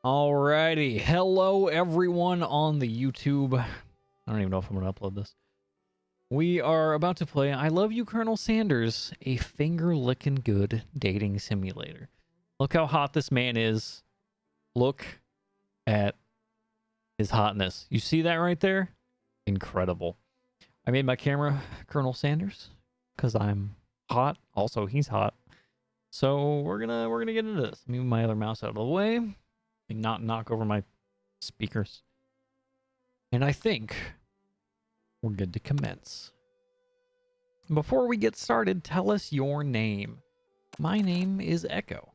Alrighty, hello everyone on the YouTube. I don't even know if I'm going to upload this. We are about to play I Love You, Colonel Sanders, a finger-licking good dating simulator. Look how hot this man is. Look at his hotness. You see that right there? Incredible. I made my camera Colonel Sanders because I'm hot. Also, he's hot. So we're gonna get into this. Let me move my other mouse out of the way. And not knock over my speakers. And I think we're good to commence. Before we get started, tell us your name. My name is Echo.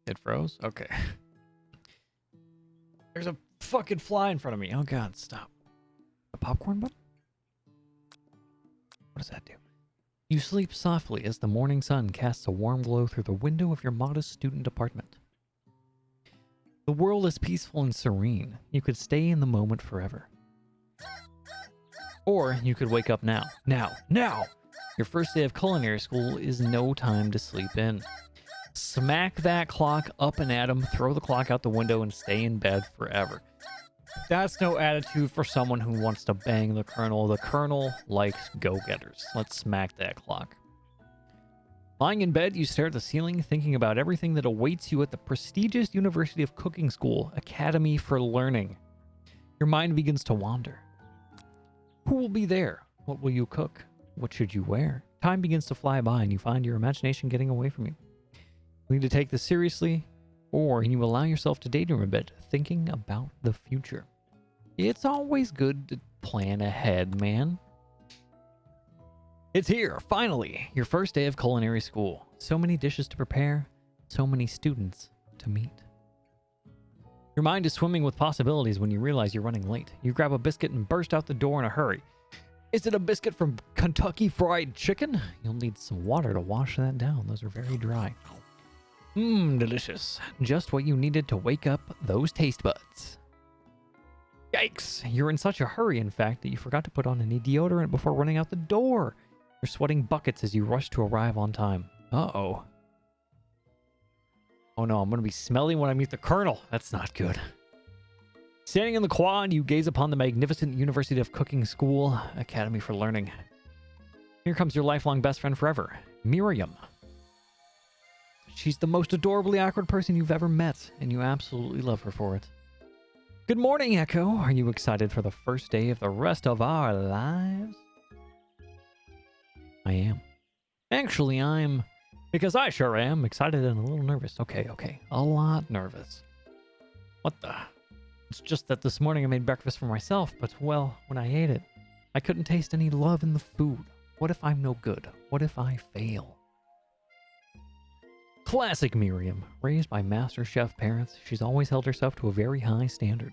It froze? Okay. There's a fucking fly in front of me. Oh god, stop. A popcorn button? What does that do? You sleep softly as the morning sun casts a warm glow through the window of your modest student apartment. The world is peaceful and serene. You could stay in the moment forever. Or you could wake up now. Now! Your first day of culinary school is no time to sleep in. Smack that clock up and at 'em, throw the clock out the window, and stay in bed forever. That's no attitude for someone who wants to bang the Colonel. The Colonel likes go-getters. Let's smack that clock. Lying in bed, you stare at the ceiling, thinking about everything that awaits you at the prestigious University of Cooking School, Academy for Learning. Your mind begins to wander. Who will be there? What will you cook? What should you wear? Time begins to fly by, and you find your imagination getting away from you. You need to take this seriously, or you allow yourself to daydream a bit, thinking about the future. It's always good to plan ahead, man. It's here, finally, your first day of culinary school. So many dishes to prepare, so many students to meet. Your mind is swimming with possibilities when you realize you're running late. You grab a biscuit and burst out the door in a hurry. Is it a biscuit from Kentucky Fried Chicken? You'll need some water to wash that down. Those are very dry. Delicious. Just what you needed to wake up those taste buds. Yikes! You're in such a hurry, in fact, that you forgot to put on any deodorant before running out the door. You're sweating buckets as you rush to arrive on time. Uh-oh. Oh no, I'm going to be smelly when I meet the Colonel. That's not good. Standing in the quad, you gaze upon the magnificent University of Cooking School, Academy for Learning. Here comes your lifelong best friend forever, Miriam. She's the most adorably awkward person you've ever met, and you absolutely love her for it. Good morning, Echo. Are you excited for the first day of the rest of our lives? I am. Actually, because I sure am, excited and a little nervous. Okay, a lot nervous. What the? It's just that this morning I made breakfast for myself, but, well, when I ate it, I couldn't taste any love in the food. What if I'm no good? What if I fail? Classic Miriam. Raised by master chef parents, she's always held herself to a very high standard.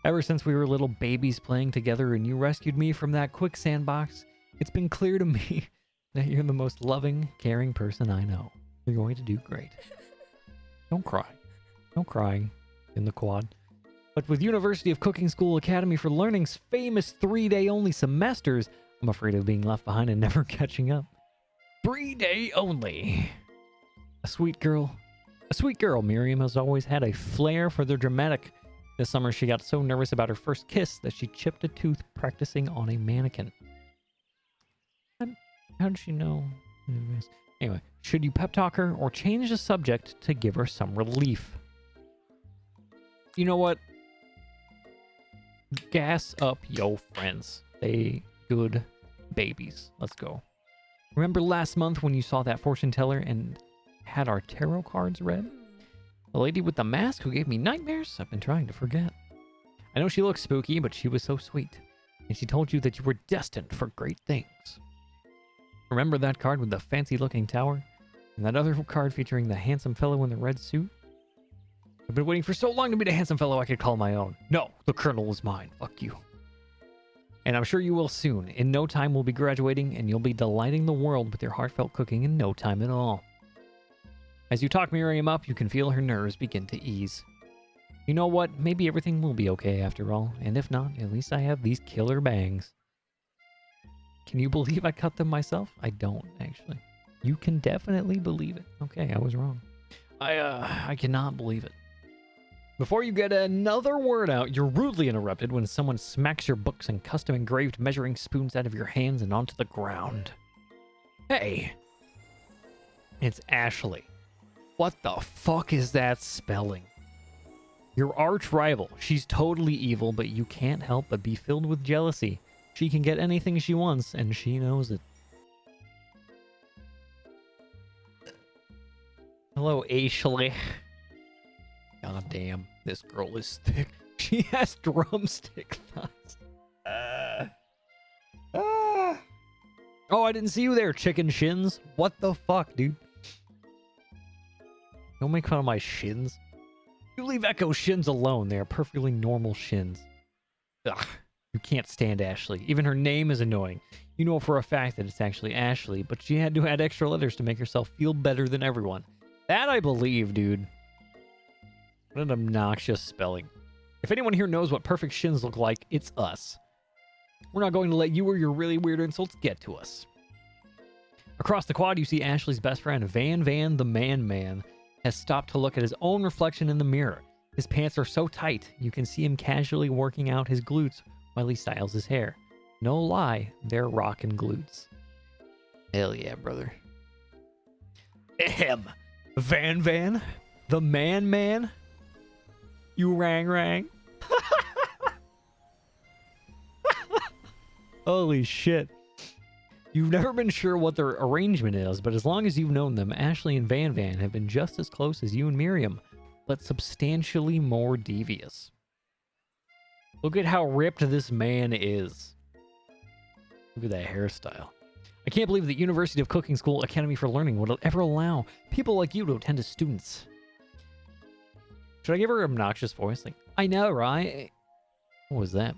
Ever since we were little babies playing together and you rescued me from that quicksand box, it's been clear to me that you're the most loving, caring person I know. You're going to do great. Don't cry. No crying in the quad. But with University of Cooking School Academy for Learning's famous 3-day only semesters, I'm afraid of being left behind and never catching up. 3-day only. A sweet girl, Miriam has always had a flair for the dramatic. This summer, she got so nervous about her first kiss that she chipped a tooth practicing on a mannequin. How did she know? Anyway, should you pep talk her or change the subject to give her some relief? You know what? Gas up yo friends. They good babies. Let's go. Remember last month when you saw that fortune teller and had our tarot cards read? The lady with the mask who gave me nightmares? I've been trying to forget. I know she looks spooky, but she was so sweet. And she told you that you were destined for great things. Remember that card with the fancy-looking tower? And that other card featuring the handsome fellow in the red suit? I've been waiting for so long to meet a handsome fellow I could call my own. No, the Colonel is mine. Fuck you. And I'm sure you will soon. In no time we'll be graduating, and you'll be delighting the world with your heartfelt cooking in no time at all. As you talk Miriam up, you can feel her nerves begin to ease. You know what? Maybe everything will be okay after all, and if not, at least I have these killer bangs. Can you believe I cut them myself? I don't, actually. You can definitely believe it. Okay, I was wrong. I cannot believe it. Before you get another word out, you're rudely interrupted when someone smacks your books and custom-engraved measuring spoons out of your hands and onto the ground. Hey! It's Ashley. What the fuck is that spelling? Your arch rival. She's totally evil, but you can't help but be filled with jealousy. She can get anything she wants, and she knows it. Hello, Ashley. God damn, this girl is thick. She has drumstick thighs. Oh, I didn't see you there, chicken shins. What the fuck, dude? Don't make fun of my shins. You leave Echo shins alone. They are perfectly normal shins. Ugh, you can't stand Ashley. Even her name is annoying. You know for a fact that it's actually Ashley, but she had to add extra letters to make herself feel better than everyone. That I believe, dude. What an obnoxious spelling. If anyone here knows what perfect shins look like, it's us. We're not going to let you or your really weird insults get to us. Across the quad, you see Ashley's best friend, Van the Man, has stopped to look at his own reflection in the mirror. His pants are so tight, you can see him casually working out his glutes while he styles his hair. No lie, they're rockin' glutes. Hell yeah, brother. Ahem. Van, the Man. You rang. Holy shit. You've never been sure what their arrangement is, but as long as you've known them, Ashley and Van have been just as close as you and Miriam, but substantially more devious. Look at how ripped this man is. Look at that hairstyle. I can't believe the University of Cooking School Academy for Learning would ever allow people like you to attend as students. Should I give her an obnoxious voice? Like, I know, right? What was that?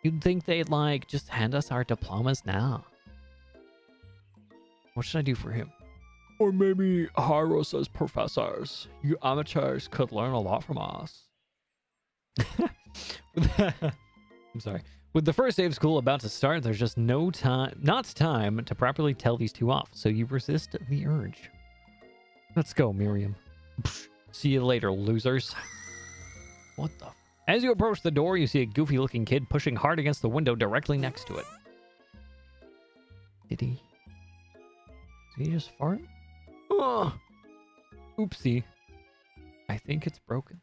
You'd think they'd, like, just hand us our diplomas now. What should I do for him? Or maybe hire us as professors. You amateurs could learn a lot from us. I'm sorry. With the first day of school about to start, there's just not time to properly tell these two off, so you resist the urge. Let's go, Miriam. See you later, losers. What the? As you approach the door, you see a goofy-looking kid pushing hard against the window directly next to it. Did he just fart? Ugh. Oopsie. I think it's broken.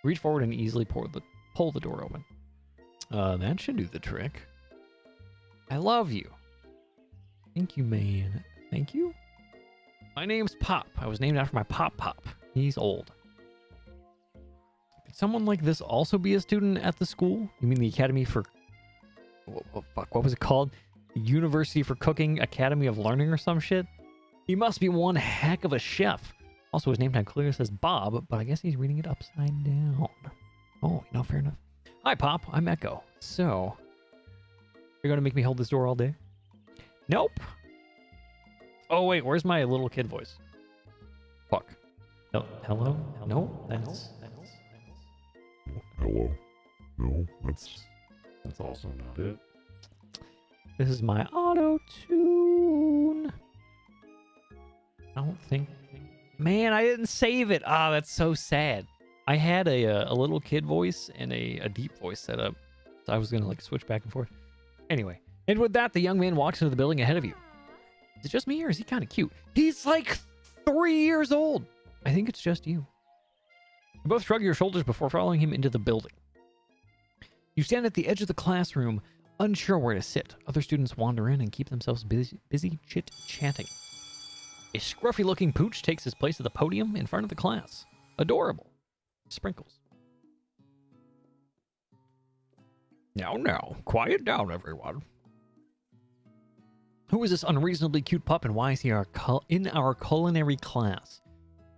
Reach forward and easily pull the door open. That should do the trick. I love you. Thank you, man. Thank you. My name's Pop. I was named after my Pop. He's old. Could someone like this also be a student at the school? You mean the Academy for... Fuck, what was it called? The University for Cooking Academy of Learning or some shit? He must be one heck of a chef. Also, his name tag clearly says Bob, but I guess he's reading it upside down. Oh, fair enough. Hi, Pop. I'm Echo. So, you're going to make me hold this door all day? Nope. Oh, wait. Where's my little kid voice? Fuck. No, hello? No, that's... Hello. No, that's also not it. This is my auto-tune. I don't think... Man, I didn't save it. Ah, that's so sad. I had a little kid voice and a deep voice set up. So I was going to like switch back and forth. Anyway. And with that, the young man walks into the building ahead of you. Is it just me or is he kind of cute? He's like 3 years old. I think it's just you. You both shrug your shoulders before following him into the building. You stand at the edge of the classroom, unsure where to sit. Other students wander in and keep themselves busy chit-chatting. A scruffy-looking pooch takes his place at the podium in front of the class. Adorable. Sprinkles. Now, quiet down, everyone. Who is this unreasonably cute pup and why is he in our culinary class?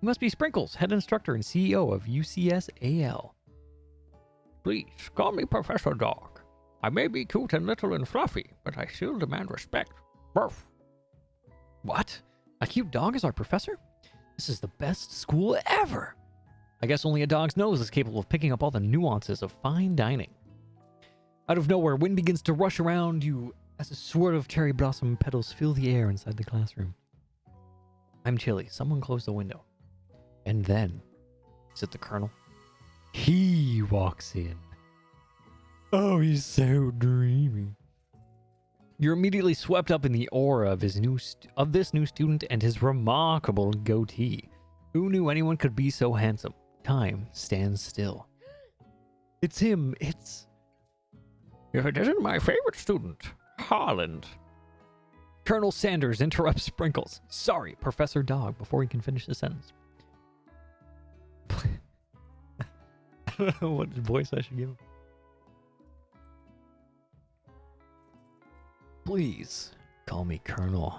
He must be Sprinkles, head instructor and CEO of UCSAL. Please, call me Professor Dog. I may be cute and little and fluffy, but I still demand respect. Ruff. What? A cute dog is our professor? This is the best school ever. I guess only a dog's nose is capable of picking up all the nuances of fine dining. Out of nowhere, wind begins to rush around you as a swirl of cherry blossom petals fill the air inside the classroom. I'm chilly. Someone close the window. And then, is it the Colonel? He walks in. Oh, he's so dreamy. You're immediately swept up in the aura of this new student and his remarkable goatee. Who knew anyone could be so handsome? Time stands still. It's him. It's... If it isn't my favorite student, Holland. Colonel Sanders interrupts Sprinkles. Sorry, Professor Dog, before he can finish the sentence. I don't know what voice I should give him. Please call me Colonel.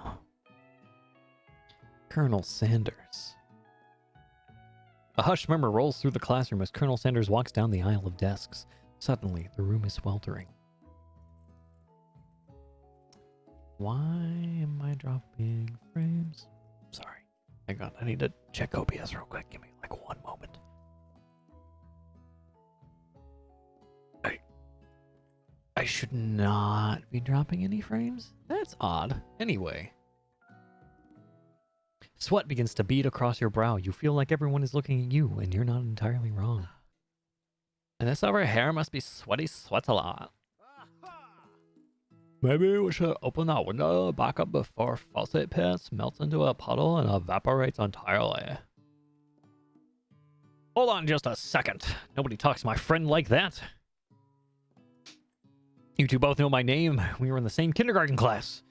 Colonel Sanders. A hushed murmur rolls through the classroom as Colonel Sanders walks down the aisle of desks. Suddenly, the room is sweltering. Why am I dropping frames? Sorry. Hang on, I need to check OBS real quick. Give me like 1 moment. I should not be dropping any frames? That's odd. Anyway. Sweat begins to bead across your brow. You feel like everyone is looking at you, and you're not entirely wrong. And this over here must be sweaty sweats a lot. Maybe we should open that window back up before faucet pits melts into a puddle and evaporates entirely. Hold on just a second. Nobody talks to my friend like that. You two both know my name. We were in the same kindergarten class.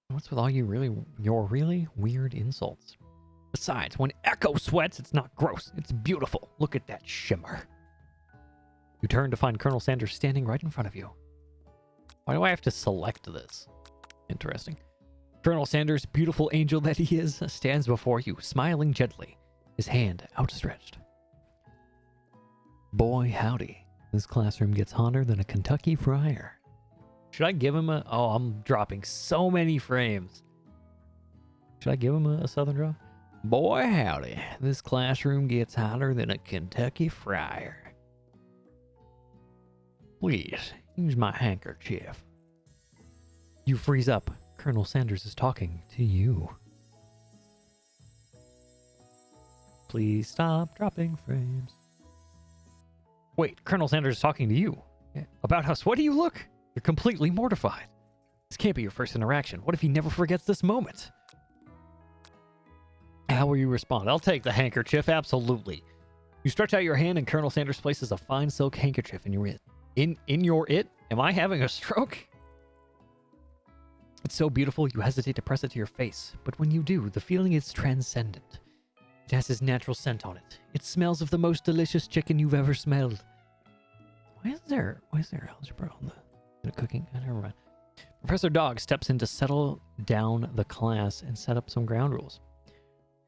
What's with all your really weird insults? Besides, when Echo sweats, it's not gross. It's beautiful. Look at that shimmer. You turn to find Colonel Sanders standing right in front of you. Why do I have to select this? Interesting. Colonel Sanders, beautiful angel that he is, stands before you, smiling gently, his hand outstretched. Boy, howdy. This classroom gets hotter than a Kentucky fryer. Should I give him a... Oh, I'm dropping so many frames. Should I give him a Southern draw? Boy, howdy. This classroom gets hotter than a Kentucky fryer. Please, use my handkerchief. You freeze up. Colonel Sanders is talking to you. Please stop dropping frames. Wait, Colonel Sanders is talking to you? About how sweaty you look? You're completely mortified. This can't be your first interaction. What if he never forgets this moment? How will you respond? I'll take the handkerchief, absolutely. You stretch out your hand and Colonel Sanders places a fine silk handkerchief in your it. In your it? Am I having a stroke? It's so beautiful you hesitate to press it to your face, but when you do, the feeling is transcendent. It has his natural scent on it. It smells of the most delicious chicken you've ever smelled. Why is there algebra on the cooking? Never mind. Professor Dog steps in to settle down the class and set up some ground rules.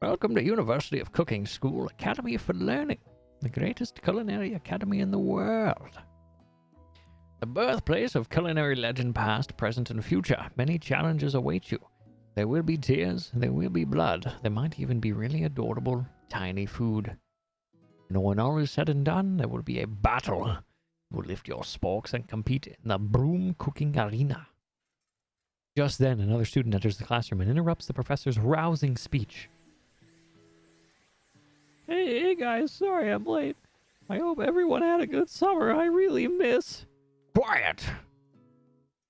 Welcome to University of Cooking School Academy for Learning, the greatest culinary academy in the world. The birthplace of culinary legend past, present, and future. Many challenges await you. There will be tears, there will be blood, there might even be really adorable, tiny food. And when all is said and done, there will be a battle. You will lift your sporks and compete in the broom cooking arena. Just then, another student enters the classroom and interrupts the professor's rousing speech. Hey guys, sorry I'm late. I hope everyone had a good summer. I really miss... Quiet!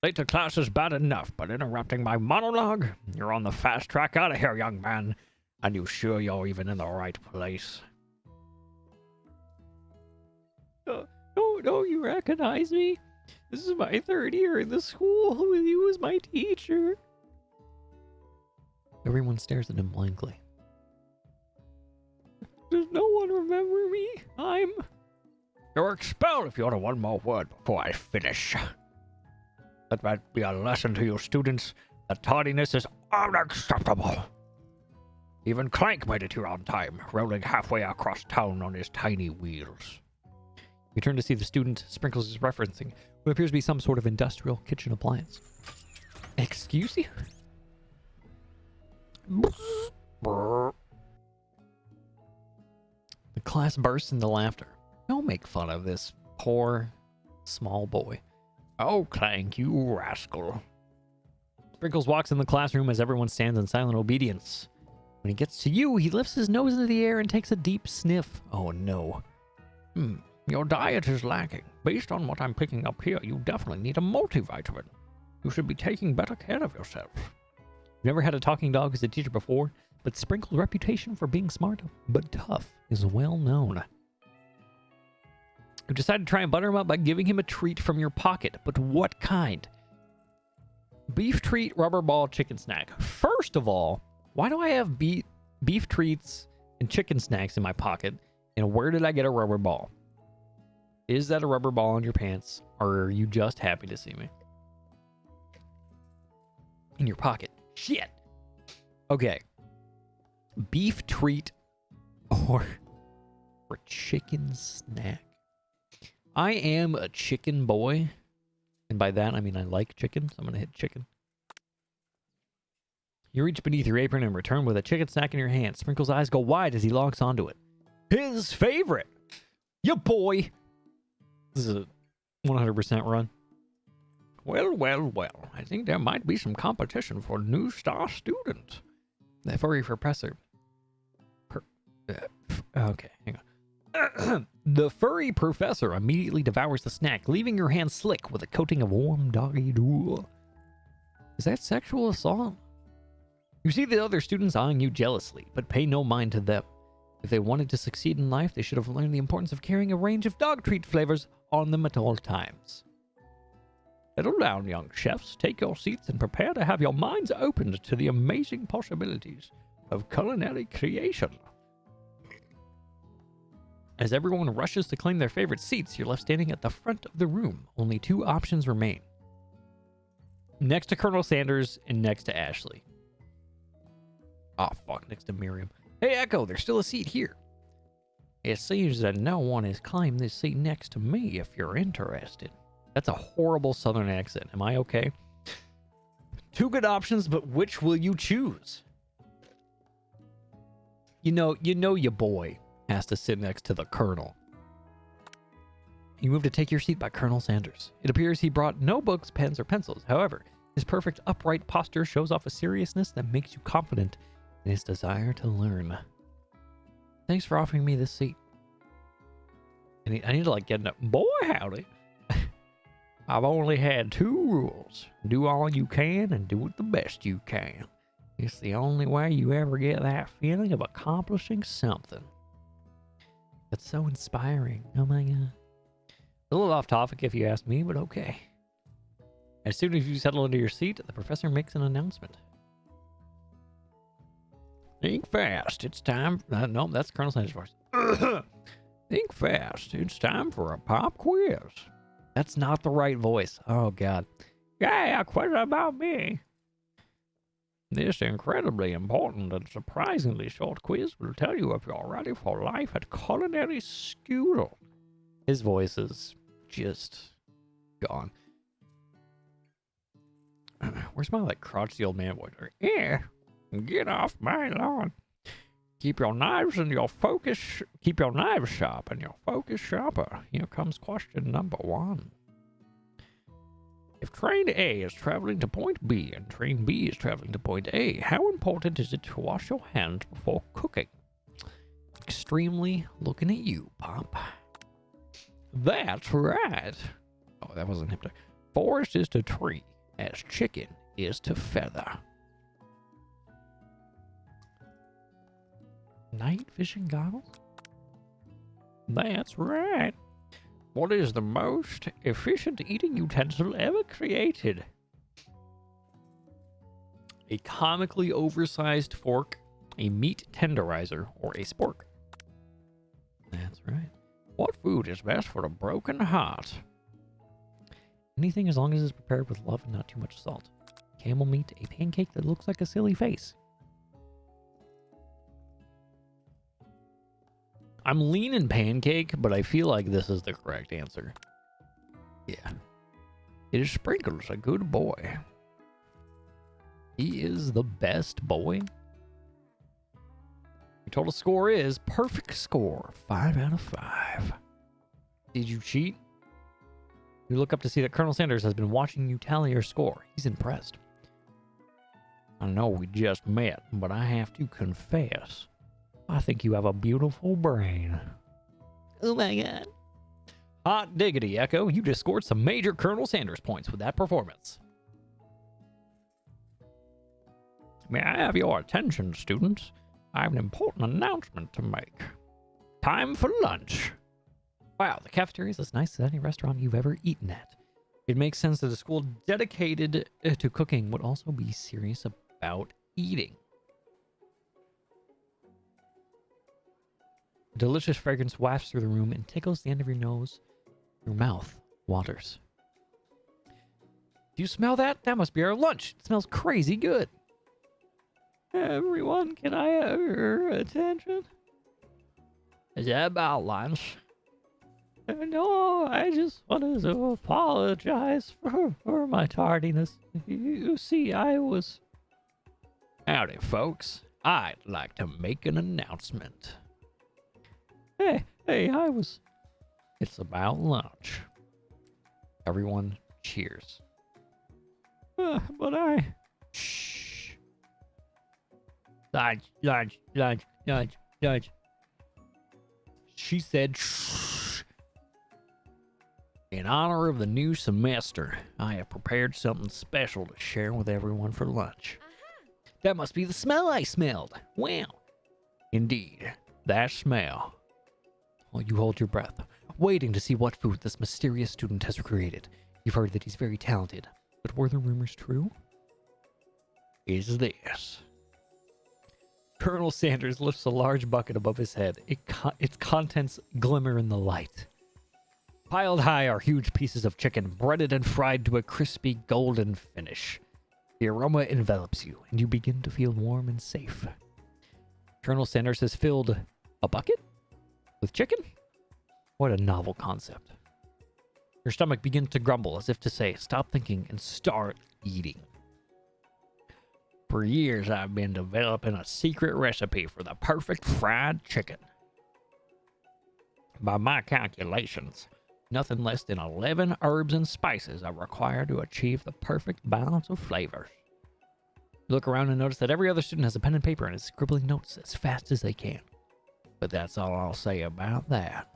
Late to class is bad enough, but interrupting my monologue? You're on the fast track out of here, young man. And you sure you're even in the right place? No, you recognize me? This is my 3rd year in the school with you as my teacher. Everyone stares at him blankly. Does no one remember me? You're expelled if you utter one more word before I finish. Let that be a lesson to you students that tardiness is unacceptable. Even Clank made it here on time, rolling halfway across town on his tiny wheels. You turn to see the student Sprinkles is referencing, who appears to be some sort of industrial kitchen appliance. Excuse you? The class bursts into laughter. Don't make fun of this poor, small boy. Oh, Clank, you rascal. Sprinkles walks in the classroom as everyone stands in silent obedience. When he gets to you, he lifts his nose into the air and takes a deep sniff. Oh no. Your diet is lacking. Based on what I'm picking up here, you definitely need a multivitamin. You should be taking better care of yourself. You've never had a talking dog as a teacher before, but Sprinkles' reputation for being smart but tough is well known. You decide to try and butter him up by giving him a treat from your pocket, but what kind? Beef treat, rubber ball, chicken snack. First of all, why do I have beef treats and chicken snacks in my pocket? And where did I get a rubber ball? Is that a rubber ball on your pants? Or are you just happy to see me? In your pocket. Shit. Okay. Beef treat or chicken snack. I am a chicken boy. And by that, I mean I like chicken. So I'm going to hit chicken. You reach beneath your apron and return with a chicken snack in your hand. Sprinkle's eyes go wide as he logs onto it. His favorite. Ya boy. This is a 100% run. Well. I think there might be some competition for new star student. The furry professor. Okay, hang on. The furry professor immediately devours the snack, leaving your hand slick with a coating of warm doggy drool. Is that sexual assault? You see the other students eyeing you jealously, but pay no mind to them. If they wanted to succeed in life, they should have learned the importance of carrying a range of dog treat flavors on them at all times. Settle down, young chefs. Take your seats and prepare to have your minds opened to the amazing possibilities of culinary creation. As everyone rushes to claim their favorite seats, you're left standing at the front of the room. Only two options remain. Next to Colonel Sanders and next to Ashley. Oh, fuck, next to Miriam. Hey, Echo, there's still a seat here. It seems that no one has claimed this seat next to me if you're interested. That's a horrible southern accent. Am I okay? Two good options, but which will you choose? You know your boy has to sit next to the Colonel. You move to take your seat by Colonel Sanders. It appears he brought no books, pens, or pencils. However, his perfect upright posture shows off a seriousness that makes you confident in his desire to learn. Thanks for offering me this seat. And I need to get up. Boy, howdy. I've only had two rules. Do all you can and do it the best you can. It's the only way you ever get that feeling of accomplishing something. That's so inspiring. Oh my god. A little off topic if you ask me, but okay. As soon as you settle into your seat, the professor makes an announcement. Think fast. It's time. No, that's Colonel Sanders' voice. Think fast. It's time for a pop quiz. That's not the right voice. Oh, God. Yeah, quiz about me. This incredibly important and surprisingly short quiz will tell you if you're ready for life at culinary school. His voice is just gone. Where's my, crotchety old man voice? Yeah, get off my lawn. Keep your knives sharp and your focus sharper. Here comes question number 1. If train A is traveling to point B and train B is traveling to point A, how important is it to wash your hands before cooking? Extremely. Looking at you, Pop. That's right. Oh, that wasn't hip. Forest is to tree, as chicken is to feather. Night fishing goggles? That's right. What is the most efficient eating utensil ever created? A comically oversized fork, a meat tenderizer, or a spork? That's right. What food is best for a broken heart? Anything as long as it's prepared with love and not too much salt. Camel meat, a pancake that looks like a silly face. I'm leaning pancake, but I feel like this is the correct answer. Yeah. It is Sprinkles, a good boy. He is the best boy. Your total score is perfect score. 5 out of 5. Did you cheat? You look up to see that Colonel Sanders has been watching you tally your score. He's impressed. I know we just met, but I have to confess, I think you have a beautiful brain. Oh my god. Hot diggity, Echo. You just scored some major Colonel Sanders points with that performance. May I have your attention, students? I have an important announcement to make. Time for lunch. Wow, the cafeteria is as nice as any restaurant you've ever eaten at. It makes sense that a school dedicated to cooking would also be serious about eating. A delicious fragrance wafts through the room and tickles the end of your nose. Your mouth waters. Do you smell that? That must be our lunch. It smells crazy good. Everyone, can I have your attention? Is that about lunch? No, I just wanted to apologize for my tardiness. You see, I was... Howdy, folks. I'd like to make an announcement. Hey, I was... It's about lunch. Everyone cheers. But I... Shh. Lunch. She said shh. In honor of the new semester, I have prepared something special to share with everyone for lunch. That must be the smell I smelled. Wow. Indeed, that smell. Well, you hold your breath, waiting to see what food this mysterious student has created. You've heard that he's very talented, but were the rumors true? Is this? Colonel Sanders lifts a large bucket above his head. Its contents glimmer in the light. Piled high are huge pieces of chicken, breaded and fried to a crispy golden finish. The aroma envelops you, and you begin to feel warm and safe. Colonel Sanders has filled a bucket with chicken? What a novel concept. Your stomach begins to grumble as if to say, stop thinking and start eating. For years, I've been developing a secret recipe for the perfect fried chicken. By my calculations, nothing less than 11 herbs and spices are required to achieve the perfect balance of flavors. You look around and notice that every other student has a pen and paper and is scribbling notes as fast as they can. But that's all I'll say about that.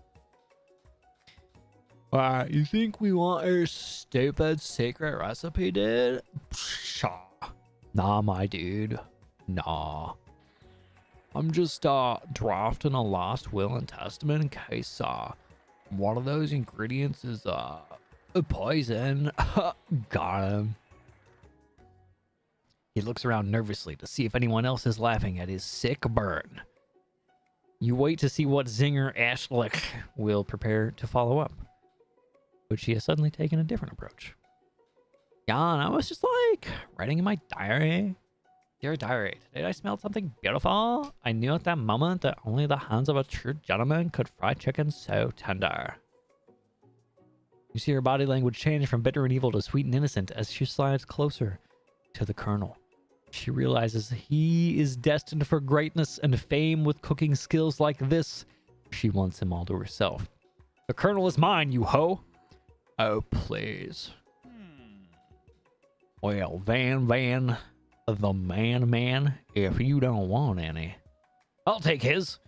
Alright, you think we want our stupid secret recipe, dude? Pshaw. Nah, my dude. Nah. I'm just drafting a lost will and testament in case one of those ingredients is a poison. Got him. He looks around nervously to see if anyone else is laughing at his sick burn. You wait to see what zinger Ashlick will prepare to follow up, but she has suddenly taken a different approach. Jan, I was just like writing in my diary. Dear diary, today I smelled something beautiful. I knew at that moment that only the hands of a true gentleman could fry chicken so tender. You see her body language change from bitter and evil to sweet and innocent as she slides closer to the colonel. She realizes he is destined for greatness and fame with cooking skills like this. She wants him all to herself. The colonel is mine, you hoe. Oh, please. Well, Van, the man, if you don't want any, I'll take his.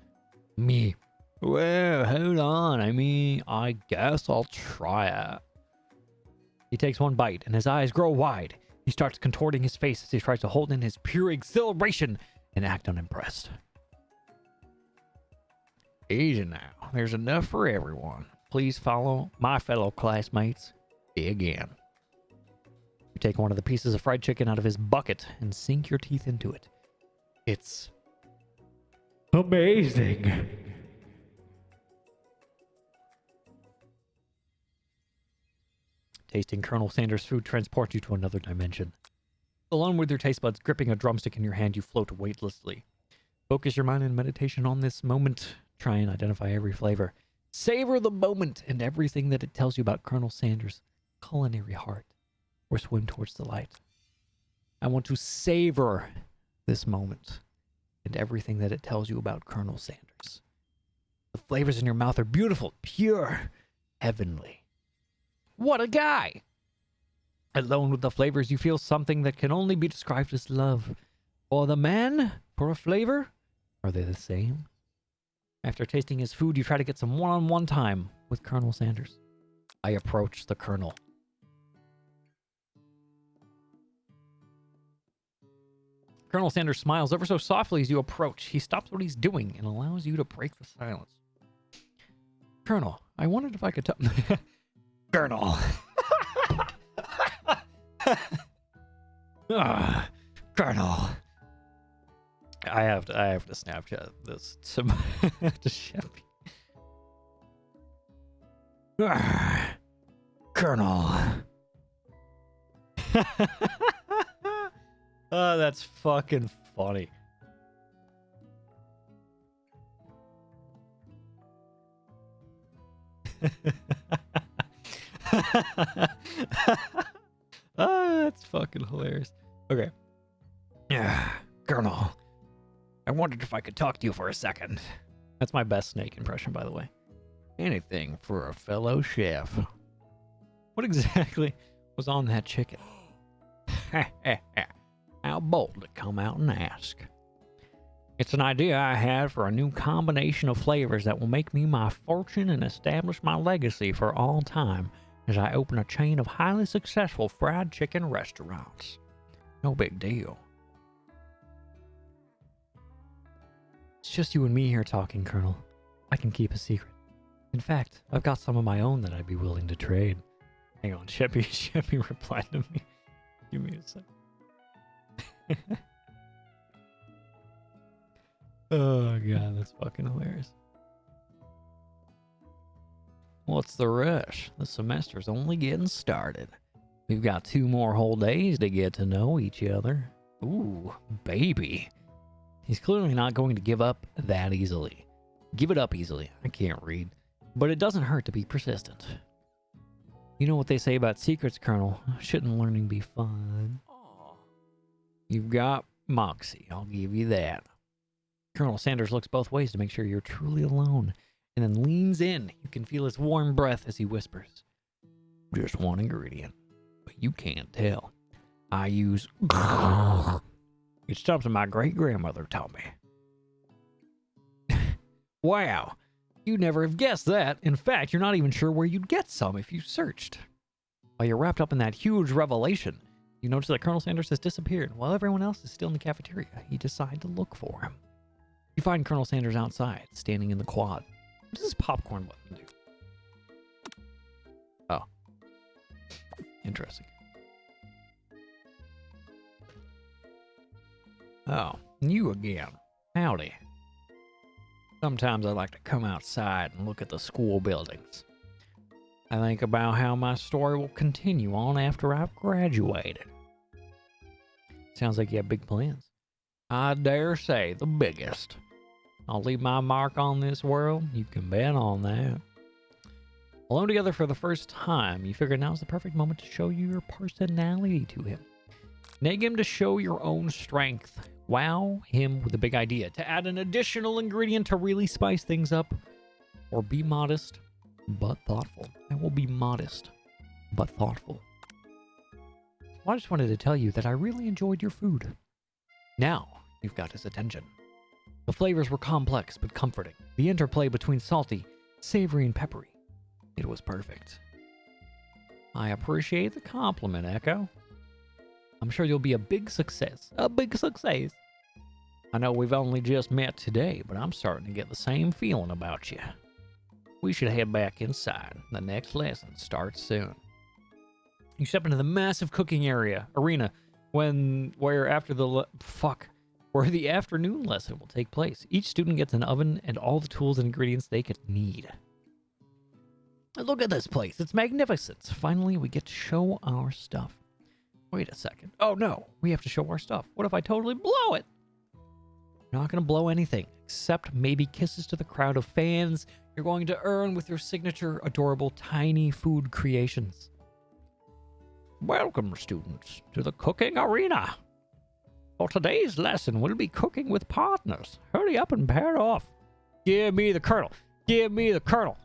Me. Well, hold on. I guess I'll try it. He takes one bite, and his eyes grow wide. He starts contorting his face as he tries to hold in his pure exhilaration and act unimpressed. Easy now. There's enough for everyone. Please follow my fellow classmates. Dig in. You take one of the pieces of fried chicken out of his bucket and sink your teeth into it. It's amazing. Tasting Colonel Sanders' food transports you to another dimension. Alone with your taste buds gripping a drumstick in your hand, you float weightlessly. Focus your mind in meditation on this moment. Try and identify every flavor. Savor the moment and everything that it tells you about Colonel Sanders' culinary heart. Or swim towards the light. I want to savor this moment and everything that it tells you about Colonel Sanders. The flavors in your mouth are beautiful, pure, heavenly. What a guy! Alone with the flavors, you feel something that can only be described as love. For the man? For a flavor? Are they the same? After tasting his food, you try to get some one-on-one time with Colonel Sanders. I approach the Colonel. Colonel Sanders smiles ever so softly as you approach. He stops what he's doing and allows you to break the silence. Colonel, I wondered if I could talk. Colonel. Colonel. I have to Snapchat this to Sheppy. Colonel. Oh, that's fucking funny. That's fucking hilarious. Okay. Yeah, Colonel. I wondered if I could talk to you for a second. That's my best snake impression, by the way. Anything for a fellow chef. What exactly was on that chicken? How bold to come out and ask. It's an idea I had for a new combination of flavors that will make me my fortune and establish my legacy for all time as I open a chain of highly successful fried chicken restaurants. No big deal. It's just you and me here talking, Colonel. I can keep a secret. In fact, I've got some of my own that I'd be willing to trade. Hang on, Sheppy replied to me. Give me a sec. Oh god, that's fucking hilarious. What's the rush? The semester's only getting started. We've got 2 more whole days to get to know each other. Ooh, baby. He's clearly not going to give up that easily. Give it up easily. I can't read. But it doesn't hurt to be persistent. You know what they say about secrets, Colonel. Shouldn't learning be fun? You've got moxie, I'll give you that. Colonel Sanders looks both ways to make sure you're truly alone, and then leans in. You can feel his warm breath as he whispers. Just one ingredient, but you can't tell. I use... It's something my great-grandmother taught me. Wow, you'd never have guessed that. In fact, you're not even sure where you'd get some if you searched. While you're wrapped up in that huge revelation, you notice that Colonel Sanders has disappeared. While everyone else is still in the cafeteria, you decide to look for him. You find Colonel Sanders outside, standing in the quad. What does this popcorn button do? Oh. Interesting. Oh, you again. Howdy. Sometimes I like to come outside and look at the school buildings. I think about how my story will continue on after I've graduated. Sounds like you have big plans. I dare say the biggest. I'll leave my mark on this world. You can bet on that. Alone together for the first time, you figure now's the perfect moment to show your personality to him. Nag him to show your own strength. Wow him with a big idea to add an additional ingredient to really spice things up. Or be modest, but thoughtful. I will be modest, but thoughtful. Well, I just wanted to tell you that I really enjoyed your food. Now, you've got his attention. The flavors were complex but comforting. The interplay between salty, savory, and peppery. It was perfect. I appreciate the compliment, Echo. I'm sure you'll be a big success. A big success. I know we've only just met today, but I'm starting to get the same feeling about you. We should head back inside. The next lesson starts soon. You step into the massive cooking arena where the afternoon lesson will take place. Each student gets an oven and all the tools and ingredients they could need. Look at this place. It's magnificent. Finally, we get to show our stuff. Wait a second. Oh no, we have to show our stuff. What if I totally blow it? You're not going to blow anything, except maybe kisses to the crowd of fans you're going to earn with your signature, adorable, tiny food creations. Welcome, students, to the cooking arena. For today's lesson, we'll be cooking with partners. Hurry up and pair off. Give me the Colonel. Give me the Colonel.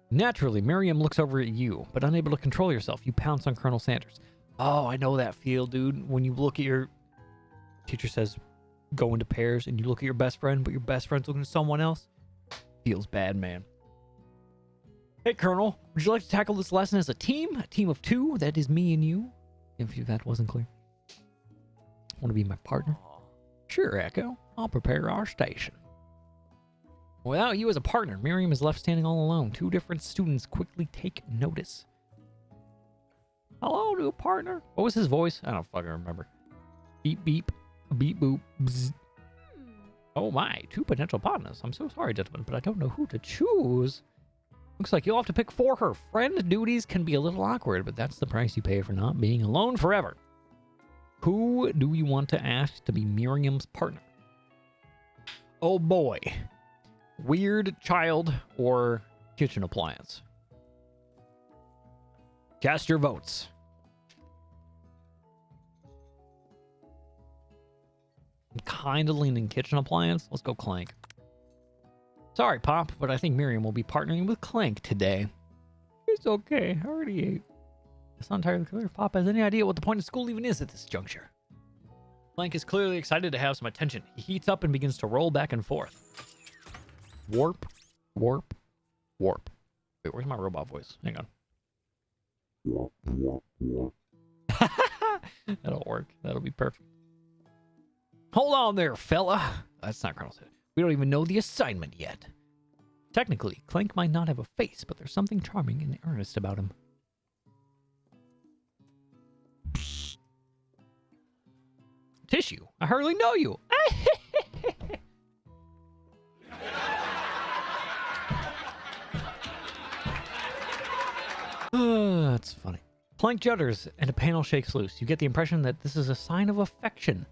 Naturally, Miriam looks over at you, but unable to control yourself, you pounce on Colonel Sanders. Oh, I know that feel, dude. When you look at your Teacher says go into pairs, and you look at your best friend, but your best friend's looking at someone else. Feels bad, man. Hey, Colonel, would you like to tackle this lesson as a team? A team of 2? That is me and you. If that wasn't clear. Want to be my partner? Sure, Echo. I'll prepare our station. Without you as a partner, Miriam is left standing all alone. 2 different students quickly take notice. Hello, new partner. What was his voice? I don't fucking remember. Beep, beep. Beep, boop. Bzz. Oh my, 2 potential partners. I'm so sorry, gentlemen, but I don't know who to choose. Looks like you'll have to pick for her. Friend duties can be a little awkward, but that's the price you pay for not being alone forever. Who do you want to ask to be Miriam's partner? Oh boy. Weird child or kitchen appliance? Cast your votes. I'm kind of leaning kitchen appliance. Let's go Clank. Sorry, Pop, but I think Miriam will be partnering with Clank today. It's okay. I already ate. It's not entirely clear if Pop has any idea what the point of school even is at this juncture. Clank is clearly excited to have some attention. He heats up and begins to roll back and forth. Warp, warp, warp. Wait, where's my robot voice? Hang on. That'll work. That'll be perfect. Hold on there, fella. That's not Colonel Sanders. We don't even know the assignment yet. Technically, Clank might not have a face, but there's something charming and earnest about him. Tissue, I hardly know you. That's funny. Clank judders and a panel shakes loose. You get the impression that this is a sign of affection.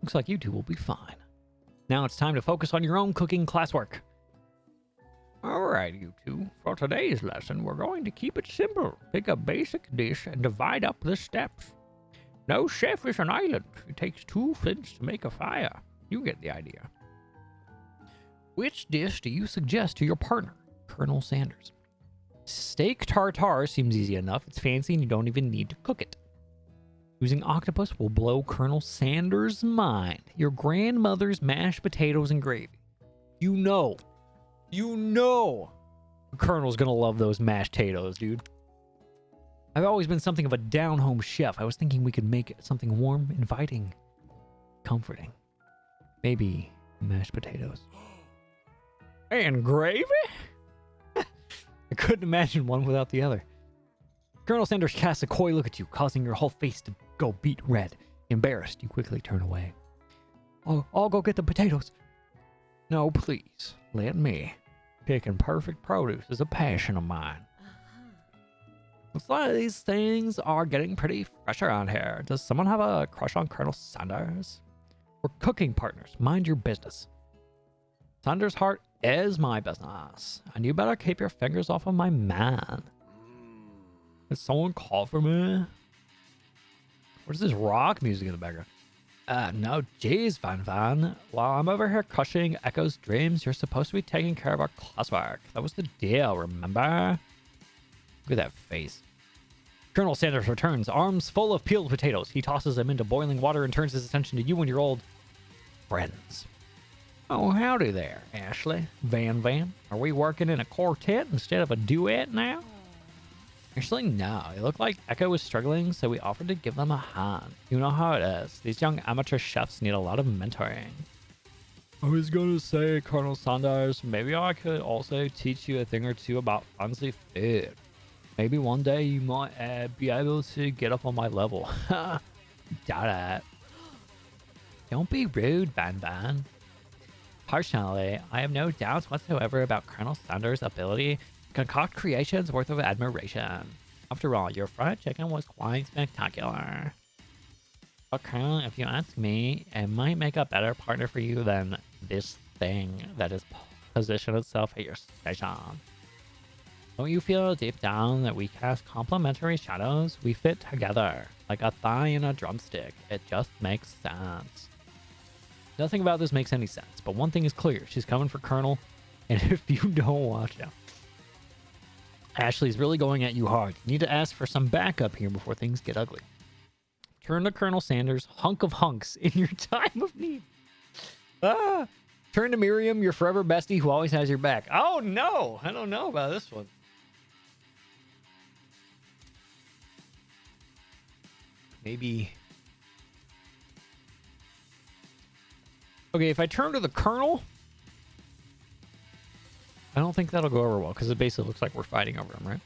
Looks like you two will be fine. Now it's time to focus on your own cooking classwork. Alright, you two. For today's lesson, we're going to keep it simple. Pick a basic dish and divide up the steps. No chef is an island. It takes 2 flints to make a fire. You get the idea. Which dish do you suggest to your partner, Colonel Sanders? Steak tartare seems easy enough. It's fancy and you don't even need to cook it. Using octopus will blow Colonel Sanders' mind. Your grandmother's mashed potatoes and gravy. You know the Colonel's gonna love those mashed potatoes, dude. I've always been something of a down-home chef. I was thinking we could make something warm, inviting, comforting. Maybe mashed potatoes. And gravy? I couldn't imagine one without the other. Colonel Sanders casts a coy look at you, causing your whole face to go beet red. Embarrassed, you quickly turn away. I'll go get the potatoes. No, please. Let me. Picking perfect produce is a passion of mine. Looks like these things are getting pretty fresh around here. Does someone have a crush on Colonel Sanders? We're cooking partners. Mind your business. Sanders' heart is my business, and you better keep your fingers off of my man. Did someone call for me? What is this rock music in the background? No, geez, Van. While I'm over here crushing Echo's dreams, you're supposed to be taking care of our classwork. That was the deal, remember? Look at that face. Colonel Sanders returns, arms full of peeled potatoes. He tosses them into boiling water and turns his attention to you and your old friends. Oh, howdy there, Ashley. Van. Are we working in a quartet instead of a duet now? Actually, no. It looked like Echo was struggling, so we offered to give them a hand. You know how it is. These young amateur chefs need a lot of mentoring. I was gonna say, Colonel Sanders, maybe I could also teach you a thing or two about fancy food. Maybe one day you might be able to get up on my level. Doubt it. Don't be rude, Van. Personally, I have no doubts whatsoever about Colonel Sanders' ability to concoct creations worth of admiration. After all, your fried chicken was quite spectacular. But Colonel, if you ask me, it might make a better partner for you than this thing that has positioned itself at your station. Don't you feel deep down that we cast complementary shadows? We fit together, like a thigh and a drumstick. It just makes sense. Nothing about this makes any sense, but one thing is clear. She's coming for Colonel, and if you don't watch out. Ashley's really going at you hard. You need to ask for some backup here before things get ugly. Turn to Colonel Sanders, hunk of hunks, in your time of need. Turn to Miriam, your forever bestie who always has your back. Oh, no. I don't know about this one. Maybe. Okay, if I turn to the Colonel, I don't think that'll go over well because it basically looks like we're fighting over him, right?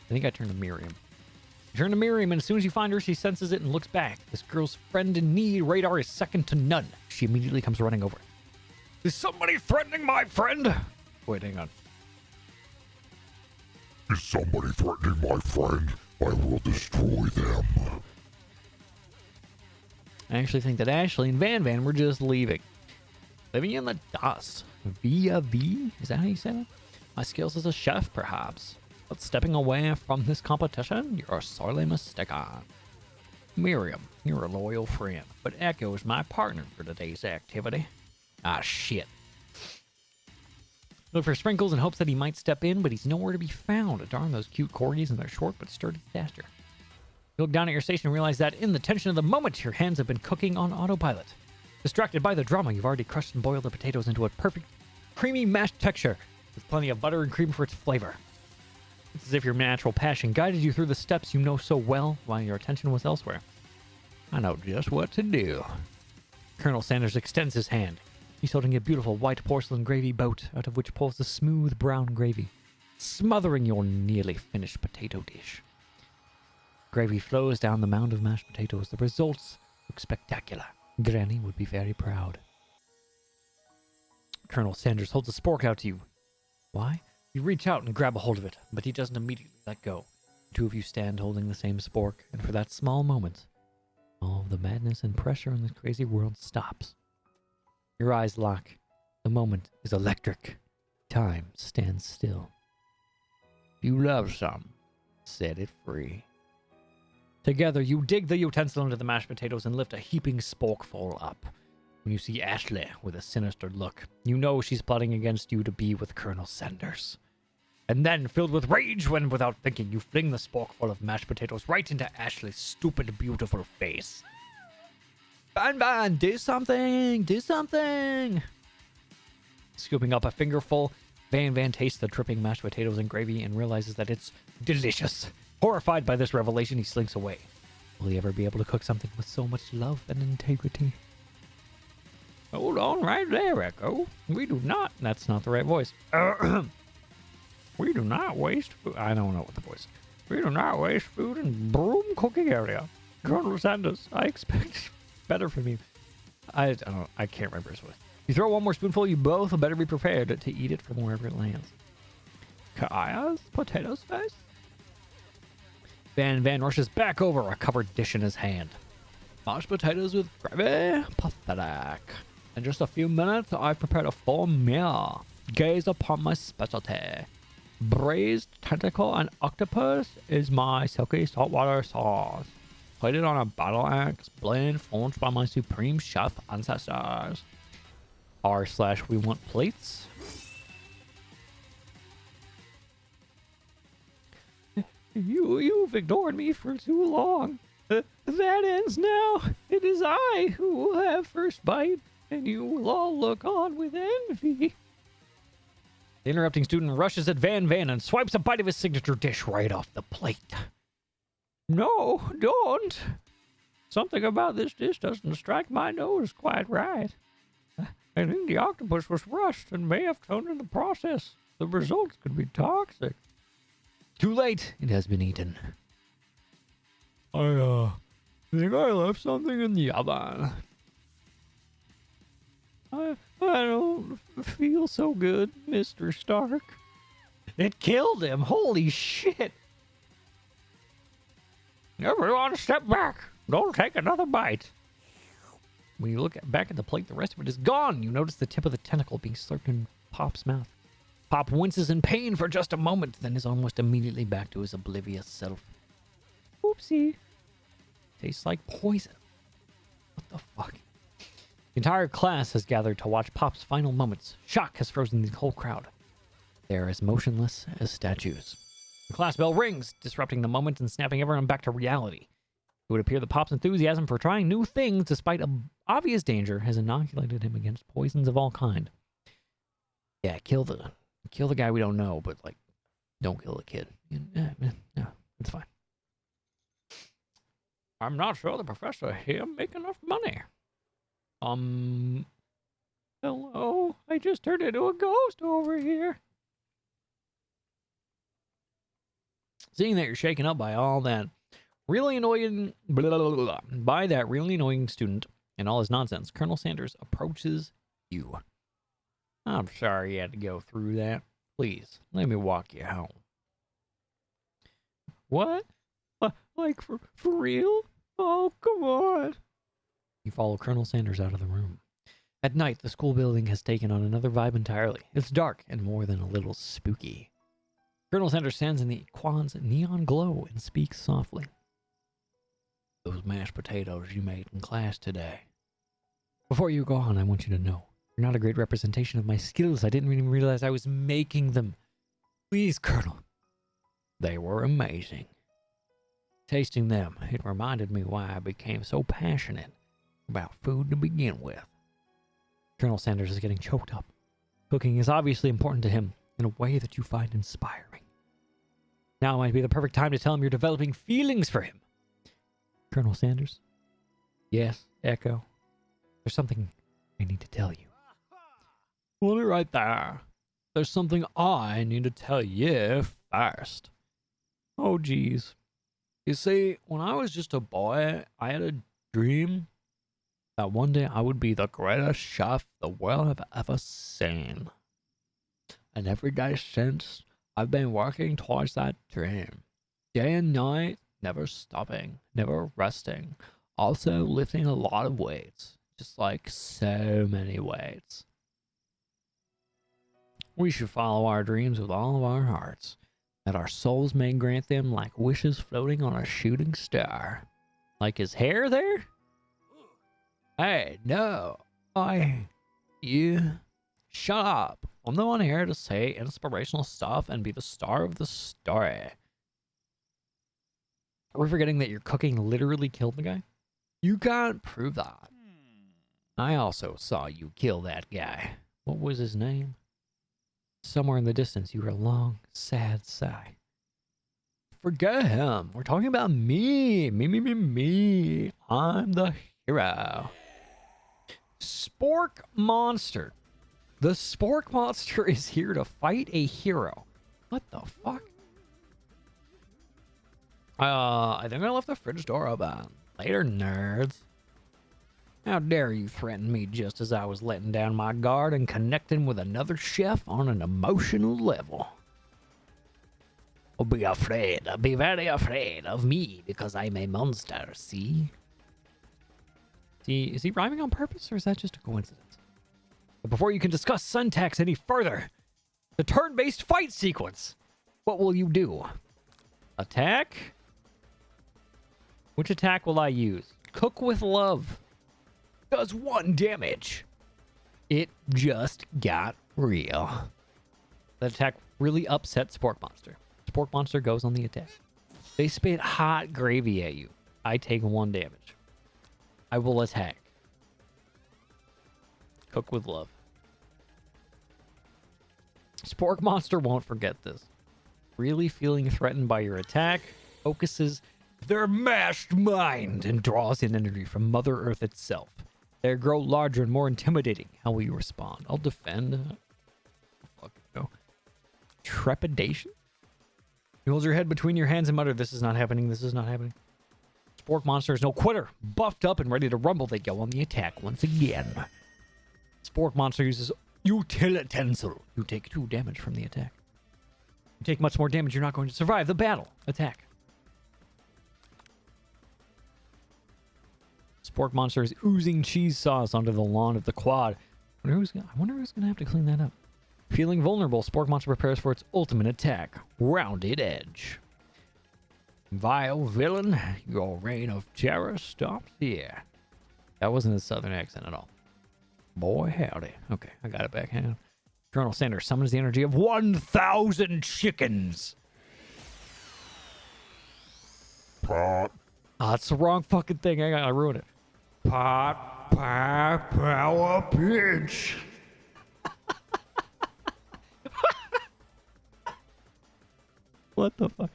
I think I turn to Miriam. You turn to Miriam, and as soon as you find her, she senses it and looks back. This girl's friend in need radar is second to none. She immediately comes running over. Is somebody threatening my friend? Wait, hang on. Is somebody threatening my friend? I will destroy them. I actually think that Ashley and Van were just leaving. Living in the dust. Via V? Is that how you say that? My skills as a chef, perhaps. But stepping away from this competition, you're sorely mistaken. Miriam, you're a loyal friend, but Echo is my partner for today's activity. Ah, shit. Look for Sprinkles in hopes that he might step in, but he's nowhere to be found. Darn those cute corgis and their short but sturdy stature. You look down at your station and realize that in the tension of the moment, your hands have been cooking on autopilot. Distracted by the drama, you've already crushed and boiled the potatoes into a perfect, creamy mashed texture with plenty of butter and cream for its flavor. It's as if your natural passion guided you through the steps you know so well while your attention was elsewhere. I know just what to do. Colonel Sanders extends his hand. He's holding a beautiful white porcelain gravy boat out of which pulls the smooth brown gravy, smothering your nearly finished potato dish. Gravy flows down the mound of mashed potatoes. The results look spectacular. Granny would be very proud. Colonel Sanders holds a spork out to you. Why? You reach out and grab a hold of it, but he doesn't immediately let go. The two of you stand holding the same spork, and for that small moment, all of the madness and pressure in this crazy world stops. Your eyes lock. The moment is electric. Time stands still. You love some. Set it free. Together, you dig the utensil into the mashed potatoes and lift a heaping sporkful up. When you see Ashley with a sinister look, you know she's plotting against you to be with Colonel Sanders. And then, filled with rage when, without thinking, you fling the sporkful of mashed potatoes right into Ashley's stupid, beautiful face. Van, do something! Do something! Scooping up a fingerful, Van tastes the dripping mashed potatoes and gravy and realizes that it's delicious. Horrified by this revelation, he slinks away. Will he ever be able to cook something with so much love and integrity? Hold on right there, Echo. We do not... That's not the right voice. We do not waste food. I don't know what the voice is. We do not waste food in broom cooking area. Colonel Sanders, I expect better from you. I don't know. I can't remember his voice. You throw one more spoonful, you both better be prepared to eat it from wherever it lands. Kaya's potatoes face? Van rushes back over, a covered dish in his hand. Mashed potatoes with gravy? Pathetic. In just a few minutes, I've prepared a full meal. Gaze upon my specialty. Braised tentacle and octopus is my silky saltwater sauce. Plated on a battle axe, blend formed by my supreme chef ancestors. R/we want plates. You've ignored me for too long. That ends now. It is I who will have first bite, and you will all look on with envy. The interrupting student rushes at Van and swipes a bite of his signature dish right off the plate. No, don't. Something about this dish doesn't strike my nose quite right. I think the octopus was rushed and may have turned in the process. The results could be toxic. Too late. It has been eaten. I think I left something in the oven. I don't feel so good, Mr. Stark. It killed him. Holy shit. Everyone step back. Don't take another bite. When you look back at the plate, the rest of it is gone. You notice the tip of the tentacle being slurped in Pop's mouth. Pop winces in pain for just a moment, then is almost immediately back to his oblivious self. Oopsie. Tastes like poison. What the fuck? The entire class has gathered to watch Pop's final moments. Shock has frozen the whole crowd. They are as motionless as statues. The class bell rings, disrupting the moment and snapping everyone back to reality. It would appear that Pop's enthusiasm for trying new things, despite obvious danger, has inoculated him against poisons of all kind. Yeah, kill the guy we don't know, but like, don't kill the kid. Yeah, it's fine. I'm not sure the professor here make enough money. Hello, I just turned into a ghost over here. Seeing that you're shaken up by all that really annoying, by that really annoying student and all his nonsense, Colonel Sanders approaches you. I'm sorry you had to go through that. Please, let me walk you home. What? Like for real? Oh, come on. You follow Colonel Sanders out of the room. At night, the school building has taken on another vibe entirely. It's dark and more than a little spooky. Colonel Sanders stands in the quad's neon glow and speaks softly. Those mashed potatoes you made in class today. Before you go on, I want you to know, you're not a great representation of my skills. I didn't even realize I was making them. Please, Colonel. They were amazing. Tasting them, it reminded me why I became so passionate about food to begin with. Colonel Sanders is getting choked up. Cooking is obviously important to him in a way that you find inspiring. Now might be the perfect time to tell him you're developing feelings for him. Colonel Sanders? Yes, Echo. There's something I need to tell you. Hold it right there. There's something I need to tell you first. Oh, geez. You see, when I was just a boy, I had a dream that one day I would be the greatest chef the world have ever seen. And every day since, I've been working towards that dream. Day and night, never stopping, never resting. Also lifting a lot of weights. Just like so many weights. We should follow our dreams with all of our hearts, that our souls may grant them like wishes floating on a shooting star. Like his hair there? Hey, no. You. Shut up. I'm the one here to say inspirational stuff and be the star of the story. Are we forgetting that your cooking literally killed the guy? You can't prove that. I also saw you kill that guy. What was his name? Somewhere in the distance, you heard a long, sad sigh. Forget him. We're talking about me. Me. I'm the hero. Spork Monster. The Spork Monster is here to fight a hero. What the fuck? I think I left the fridge door open. Later, nerds. How dare you threaten me just as I was letting down my guard and connecting with another chef on an emotional level? Oh, be afraid. Be very afraid of me because I'm a monster, see? Is he rhyming on purpose or is that just a coincidence? But before you can discuss syntax any further, the turn-based fight sequence. What will you do? Attack? Which attack will I use? Cook with love. Does 1 damage. It just got real. That attack really upset Spork Monster. Spork Monster goes on the attack. They spit hot gravy at you. I take 1 damage. I will attack. Cook with love. Spork Monster won't forget this. Really feeling threatened by your attack, focuses their mashed mind and draws in energy from Mother Earth itself. They grow larger and more intimidating. How will you respond? I'll defend. Fuck no. Trepidation? You hold your head between your hands and mutter, this is not happening, this is not happening. Spork Monster is no quitter. Buffed up and ready to rumble, they go on the attack once again. Spork Monster uses Utilitensel. You take 2 damage from the attack. You take much more damage, you're not going to survive the battle. Attack. Spork Monster is oozing cheese sauce onto the lawn of the quad. I wonder who's gonna have to clean that up. Feeling vulnerable, Spork Monster prepares for its ultimate attack. Rounded Edge. Vile villain, your reign of terror stops here. That wasn't a southern accent at all. Boy, howdy. Okay, I got it back. Hang on. Colonel Sanders summons the energy of 1,000 chickens. Pat. Oh, it's the wrong fucking thing. I gotta ruin it. Pop, pop, power pitch. What the fuck?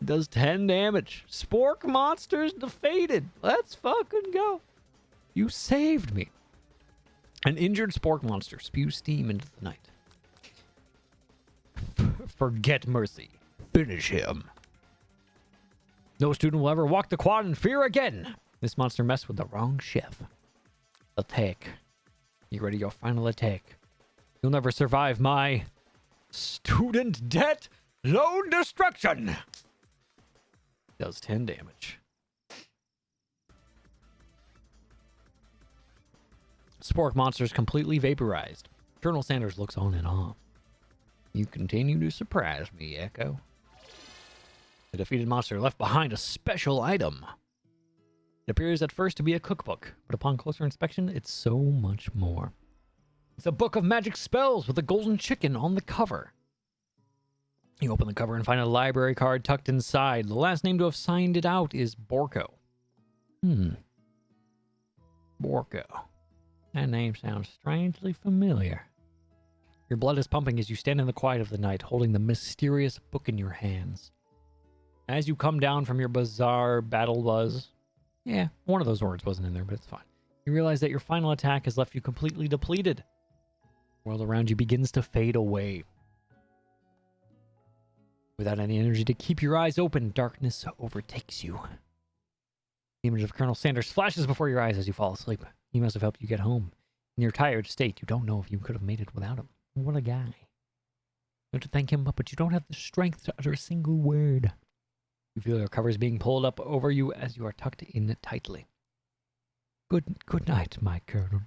Does 10 damage. Spork monsters defeated. Let's fucking go. You saved me. An injured spork monster spews steam into the night. Forget mercy. Finish him. No student will ever walk the quad in fear again. This monster messed with the wrong chef. Attack. You ready your final attack? You'll never survive my student debt loan destruction. Does 10 damage. Spork monsters completely vaporized. Colonel Sanders looks on in awe. You continue to surprise me, Echo. The defeated monster left behind a special item. It appears at first to be a cookbook, but upon closer inspection, it's so much more. It's a book of magic spells with a golden chicken on the cover. You open the cover and find a library card tucked inside. The last name to have signed it out is Borko. Borko. That name sounds strangely familiar. Your blood is pumping as you stand in the quiet of the night, holding the mysterious book in your hands. As you come down from your bizarre battle buzz, yeah, one of those words wasn't in there, but it's fine. You realize that your final attack has left you completely depleted. The world around you begins to fade away. Without any energy to keep your eyes open, darkness overtakes you. The image of Colonel Sanders flashes before your eyes as you fall asleep. He must have helped you get home. In your tired state, you don't know if you could have made it without him. What a guy. You want to thank him, but you don't have the strength to utter a single word. You feel your covers being pulled up over you as you are tucked in tightly. Good night, my Colonel.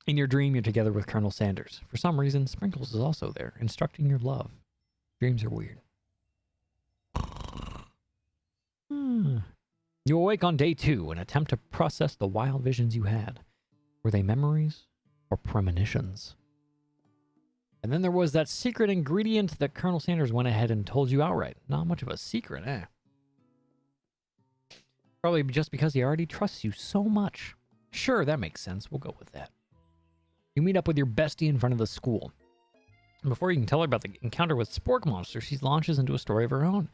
In your dream, you're together with Colonel Sanders. For some reason, Sprinkles is also there, instructing your love. Dreams are weird. You awake on day 2 and attempt to process the wild visions you had. Were they memories or premonitions? And then there was that secret ingredient that Colonel Sanders went ahead and told you outright. Not much of a secret, eh? Probably just because he already trusts you so much. Sure, that makes sense. We'll go with that. You meet up with your bestie in front of the school. And before you can tell her about the encounter with Spork Monster, she launches into a story of her own.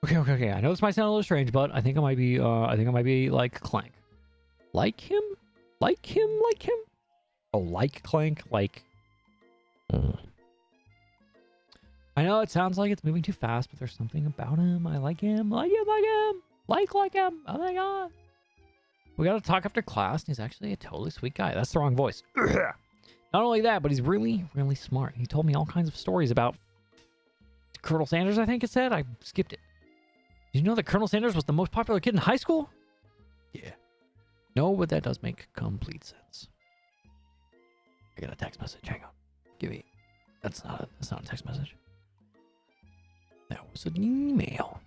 Okay. I know this might sound a little strange, but I think I might be like Clank. Like him? Like him? Oh, like Clank? Like... I know it sounds like it's moving too fast, but there's something about him. I like him. Like him. Oh my god. We gotta talk after class, and he's actually a totally sweet guy. That's the wrong voice. Not only that, but he's really, really smart. He told me all kinds of stories about Colonel Sanders, I think it said. I skipped it. Did you know that Colonel Sanders was the most popular kid in high school? Yeah. No, but that does make complete sense. I got a text message. Hang on. Give me. That's not a text message. That was an email.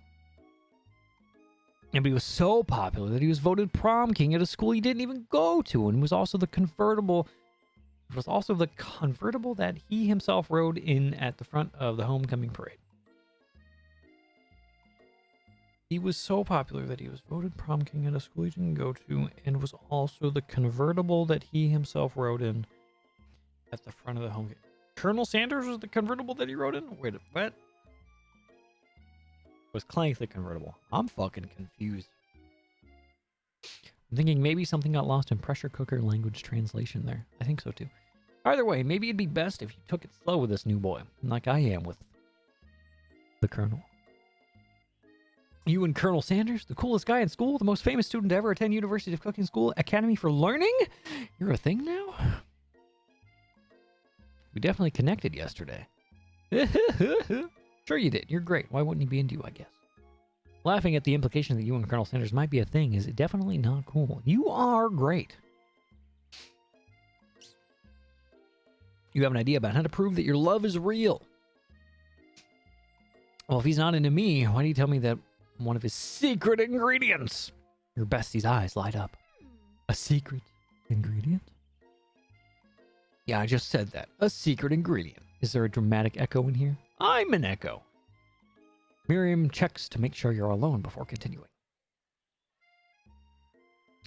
And he was so popular that he was voted prom king at a school he didn't even go to, and was also the convertible. It was also the convertible that he himself rode in at the front of the homecoming parade. He was so popular that he was voted prom king at a school he didn't go to, and was also the convertible that he himself rode in at the front of the homecoming. Colonel Sanders was the convertible that he rode in? Wait, what? Was Clank the convertible? I'm fucking confused. I'm thinking maybe something got lost in pressure cooker language translation there. I think so too. Either way, maybe it'd be best if you took it slow with this new boy, like I am with the Colonel. You and Colonel Sanders, the coolest guy in school, the most famous student to ever attend University of Cooking School Academy for Learning? You're a thing now? We definitely connected yesterday. Sure you did. You're great. Why wouldn't he be into you, I guess? Laughing at the implication that you and Colonel Sanders might be a thing is definitely not cool. You are great. You have an idea about how to prove that your love is real. Well, if he's not into me, why do you tell me that one of his secret ingredients? Your bestie's eyes light up. A secret ingredient? Yeah, I just said that. A secret ingredient. Is there a dramatic echo in here? I'm an echo. Miriam checks to make sure you're alone before continuing.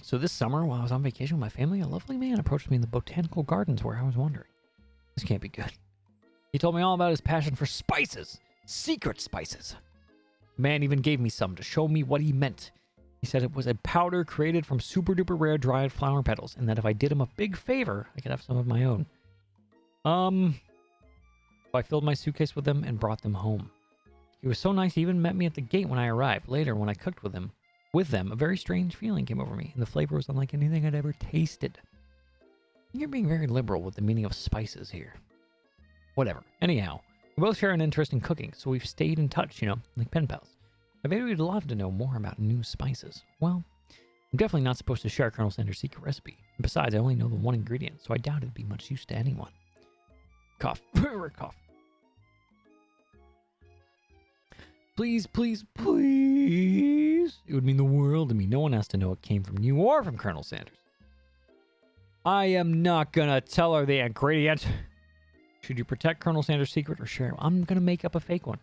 So this summer, while I was on vacation with my family, a lovely man approached me in the botanical gardens where I was wandering. This can't be good. He told me all about his passion for spices, secret spices. The man even gave me some to show me what he meant. He said it was a powder created from super duper rare dried flower petals, and that if I did him a big favor, I could have some of my own. So I filled my suitcase with them and brought them home. He was so nice, he even met me at the gate when I arrived. Later, when I cooked with them, a very strange feeling came over me, and the flavor was unlike anything I'd ever tasted. You're being very liberal with the meaning of spices here. Whatever. Anyhow, we both share an interest in cooking, so we've stayed in touch, like pen pals. I bet we'd love to know more about new spices. Well, I'm definitely not supposed to share Colonel Sanders' secret recipe. And besides, I only know the one ingredient, so I doubt it'd be much use to anyone. Cough. Cough. Please, please, please. It would mean the world to me. No one has to know it came from you or from Colonel Sanders. I am not gonna tell her the ingredient. Should you protect Colonel Sanders' secret or share it? I'm gonna make up a fake one.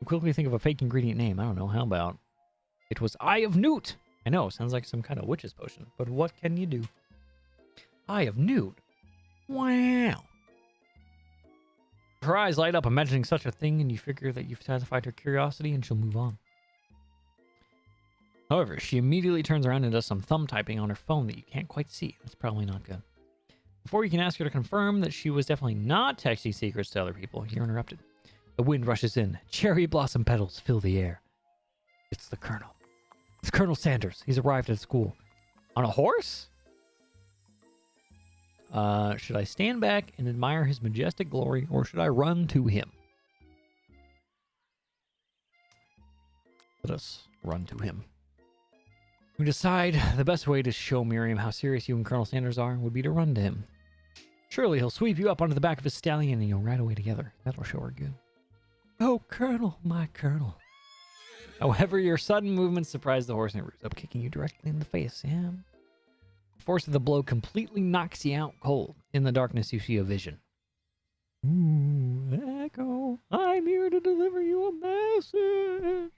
Quickly think of a fake ingredient name. I don't know. How about it was Eye of Newt? I know. Sounds like some kind of witch's potion. But what can you do? Eye of Newt. Wow. Her eyes light up imagining such a thing, and you figure that you've satisfied her curiosity and she'll move on. However, she immediately turns around and does some thumb typing on her phone that you can't quite see. That's probably not good. Before you can ask her to confirm that she was definitely not texting secrets to other people, you're interrupted. The wind rushes in. Cherry blossom petals fill the air. It's the Colonel. It's Colonel Sanders. He's arrived at school. On a horse? Should I stand back and admire his majestic glory, or should I run to him? Let us run to him. We decide the best way to show Miriam how serious you and Colonel Sanders are would be to run to him. Surely he'll sweep you up onto the back of his stallion and you'll ride away together. That'll show her good. Oh, Colonel, my Colonel. However, your sudden movement surprised the horse and it rose up, kicking you directly in the face. Yeah. The force of the blow completely knocks you out cold. In the darkness, you see a vision. Ooh, Echo, I'm here to deliver you a message.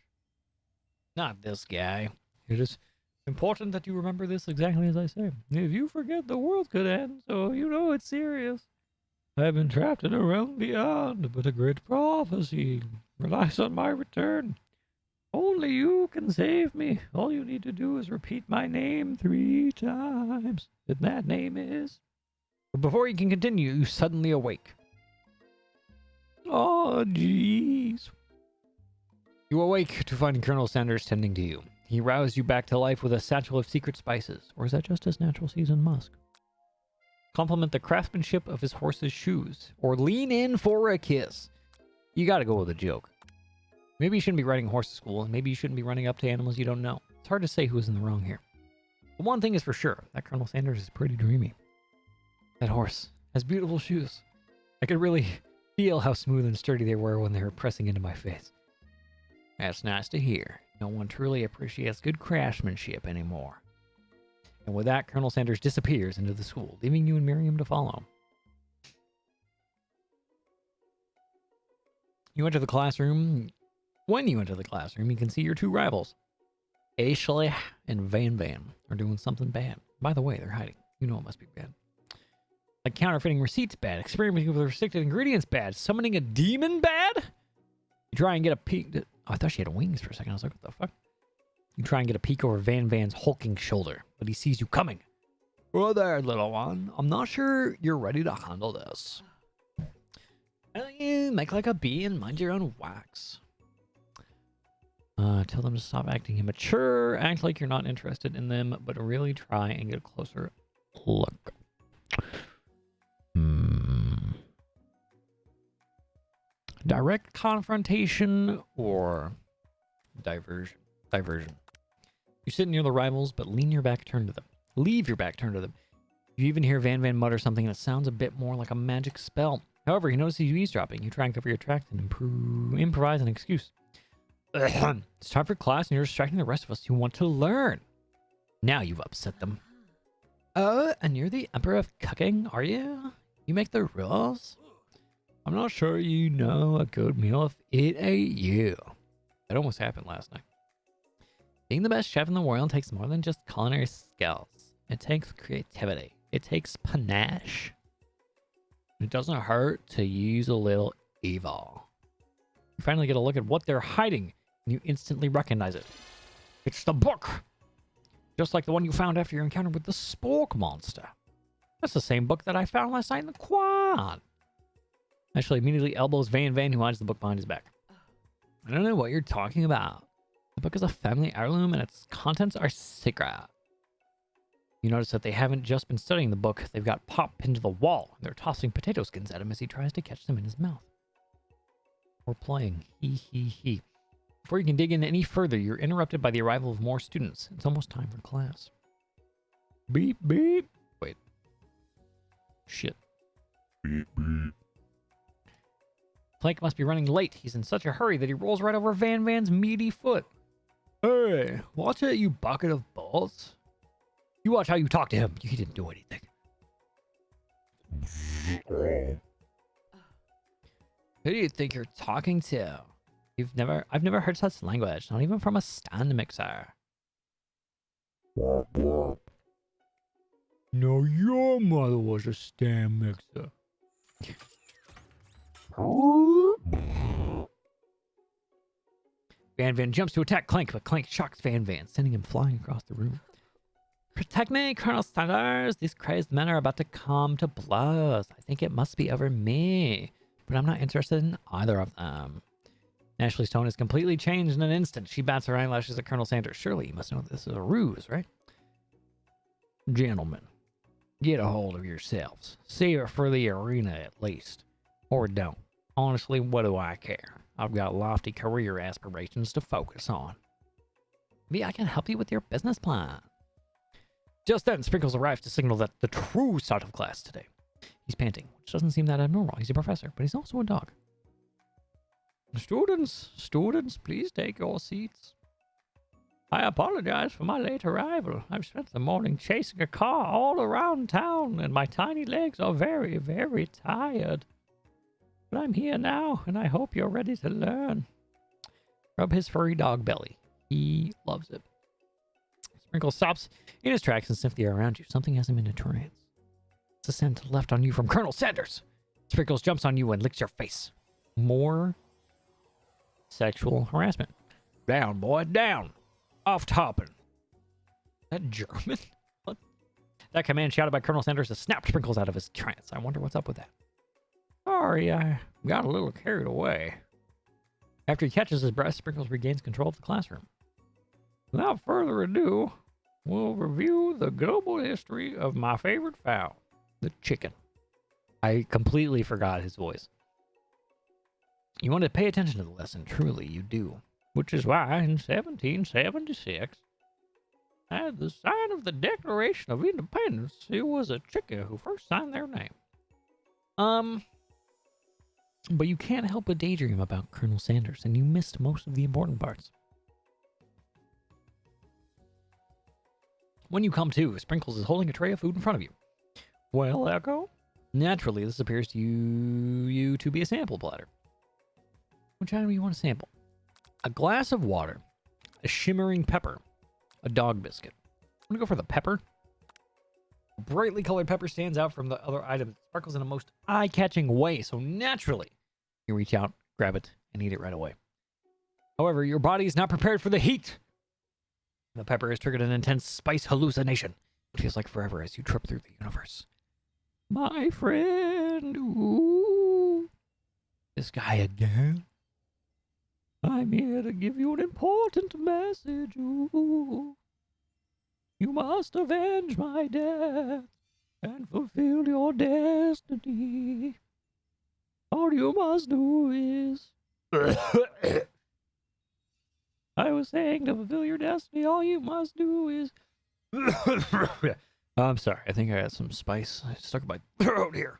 Not this guy. It is important that you remember this exactly as I say. If you forget, the world could end, so you know it's serious. I have been trapped in a realm beyond, but a great prophecy relies on my return. Only you can save me. All you need to do is repeat my name 3 times. And that name is... But before you can continue, you suddenly awake. Oh, jeez. You awake to find Colonel Sanders tending to you. He roused you back to life with a satchel of secret spices. Or is that just his natural seasoned musk? Compliment the craftsmanship of his horse's shoes. Or lean in for a kiss. You gotta go with a joke. Maybe you shouldn't be riding a horse to school, and maybe you shouldn't be running up to animals you don't know. It's hard to say who's in the wrong here. But one thing is for sure, that Colonel Sanders is pretty dreamy. That horse has beautiful shoes. I could really feel how smooth and sturdy they were when they were pressing into my face. That's nice to hear. No one truly appreciates good craftsmanship anymore. And with that, Colonel Sanders disappears into the school, leaving you and Miriam to follow. You enter the classroom. When you enter the classroom, you can see your 2 rivals. Ashley and Van Van are doing something bad. By the way, they're hiding. You know it must be bad. Like counterfeiting receipts bad. Experimenting with restricted ingredients bad. Summoning a demon bad? You try and get a peek. Oh, I thought she had wings for a second. I was like, what the fuck? You try and get a peek over Van Van's hulking shoulder, but he sees you coming. Oh there, little one. I'm not sure you're ready to handle this. You make like a bee and mind your own wax. Tell them to stop acting immature. Act like you're not interested in them, but really try and get a closer look. Direct confrontation or diversion? Diversion. You sit near the rivals, but leave your back turned to them. You even hear Van Van mutter something that sounds a bit more like a magic spell. However, he notices you eavesdropping. You try and cover your tracks and improvise an excuse. It's time for class and you're distracting the rest of us who want to learn. Now you've upset them. Oh, and you're the Emperor of Cooking, are you? You make the rules? I'm not sure you know a good meal if it ain't you. That almost happened last night. Being the best chef in the world takes more than just culinary skills. It takes creativity. It takes panache. It doesn't hurt to use a little evil. You finally get a look at what they're hiding, and you instantly recognize it. It's the book! Just like the one you found after your encounter with the spork monster. That's the same book that I found last night in the quad. Ashley immediately elbows Van, who hides the book behind his back. I don't know what you're talking about. The book is a family heirloom, and its contents are secret. You notice that they haven't just been studying the book. They've got Pop pinned to the wall. They're tossing potato skins at him as he tries to catch them in his mouth. We're playing. He. Before you can dig in any further, you're interrupted by the arrival of more students. It's almost time for class. Beep, beep. Wait. Shit. Beep, beep. Plank must be running late. He's in such a hurry that he rolls right over Van's meaty foot. Hey, watch it, you bucket of balls. You watch how you talk to him. He didn't do anything. Who do you think you're talking to? I've never heard such language, not even from a stand mixer. No, your mother was a stand mixer. Van jumps to attack Clank, but Clank shocks Van, sending him flying across the room. Protect me, Colonel Sanders. These crazed men are about to come to blows. I think it must be over me, but I'm not interested in either of them. Ashley's tone has completely changed in an instant. She bats her eyelashes at Colonel Sanders. Surely you must know this is a ruse, right? Gentlemen, get a hold of yourselves. Save it for the arena at least. Or don't. Honestly, what do I care? I've got lofty career aspirations to focus on. Maybe I can help you with your business plan. Just then, Sprinkles arrives to signal that the true start of class today. He's panting, which doesn't seem that abnormal. He's a professor, but he's also a dog. Students, please take your seats. I apologize for my late arrival. I've spent the morning chasing a car all around town, and my tiny legs are very, very tired. But I'm here now, and I hope you're ready to learn. Rub his furry dog belly. He loves it. Sprinkle stops in his tracks and sniffs the air around you. Something has him in a trance. It's a scent left on you from Colonel Sanders. Sprinkles jumps on you and licks your face. More sexual harassment. Down, boy, down. Off topping. Is that German? What? That command shouted by Colonel Sanders has snapped Sprinkles out of his trance. I wonder what's up with that. Sorry, I got a little carried away. After he catches his breath, Sprinkles regains control of the classroom. Without further ado, we'll review the global history of my favorite fowl, the chicken. I completely forgot his voice. You want to pay attention to the lesson, truly you do. Which is why in 1776, at the sign of the Declaration of Independence, it was a chicken who first signed their name. But you can't help but daydream about Colonel Sanders, and you missed most of the important parts. When you come to, Sprinkles is holding a tray of food in front of you. Well, Echo? Naturally, this appears to you to be a sample platter. Which item do you want to sample? A glass of water, a shimmering pepper, a dog biscuit. I'm going to go for the pepper. A brightly colored pepper stands out from the other items. It sparkles in a most eye-catching way, so naturally, you reach out, grab it, and eat it right away. However, your body is not prepared for the heat. The pepper has triggered an intense spice hallucination. It feels like forever as you trip through the universe. My friend, ooh. This guy again? I'm here to give you an important message, ooh. You must avenge my death and fulfill your destiny. All you must do is... I was saying to fulfill your destiny, all you must do is... I'm sorry, I think I got some spice stuck in my throat here.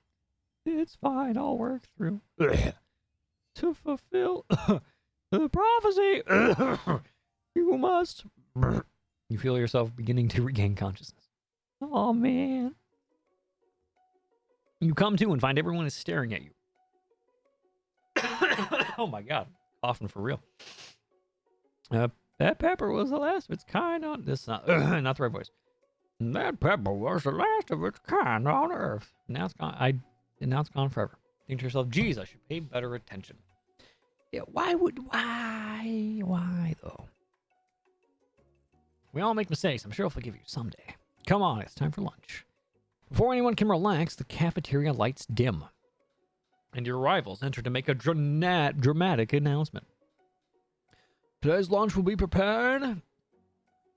It's fine, I'll work through. To fulfill the prophecy, you must... You feel yourself beginning to regain consciousness. Oh, man. You come to and find everyone is staring at you. Oh, my God. Coughing for real. That pepper was the last of its kind on this. Not the right voice. That pepper was the last of its kind on Earth. Now it's gone. Now it's gone forever. Think to yourself, geez, I should pay better attention. Yeah, why though? We all make mistakes. I'm sure I'll forgive you someday. Come on, it's time for lunch. Before anyone can relax, the cafeteria lights dim, and your rivals enter to make a dramatic announcement. Today's lunch will be prepared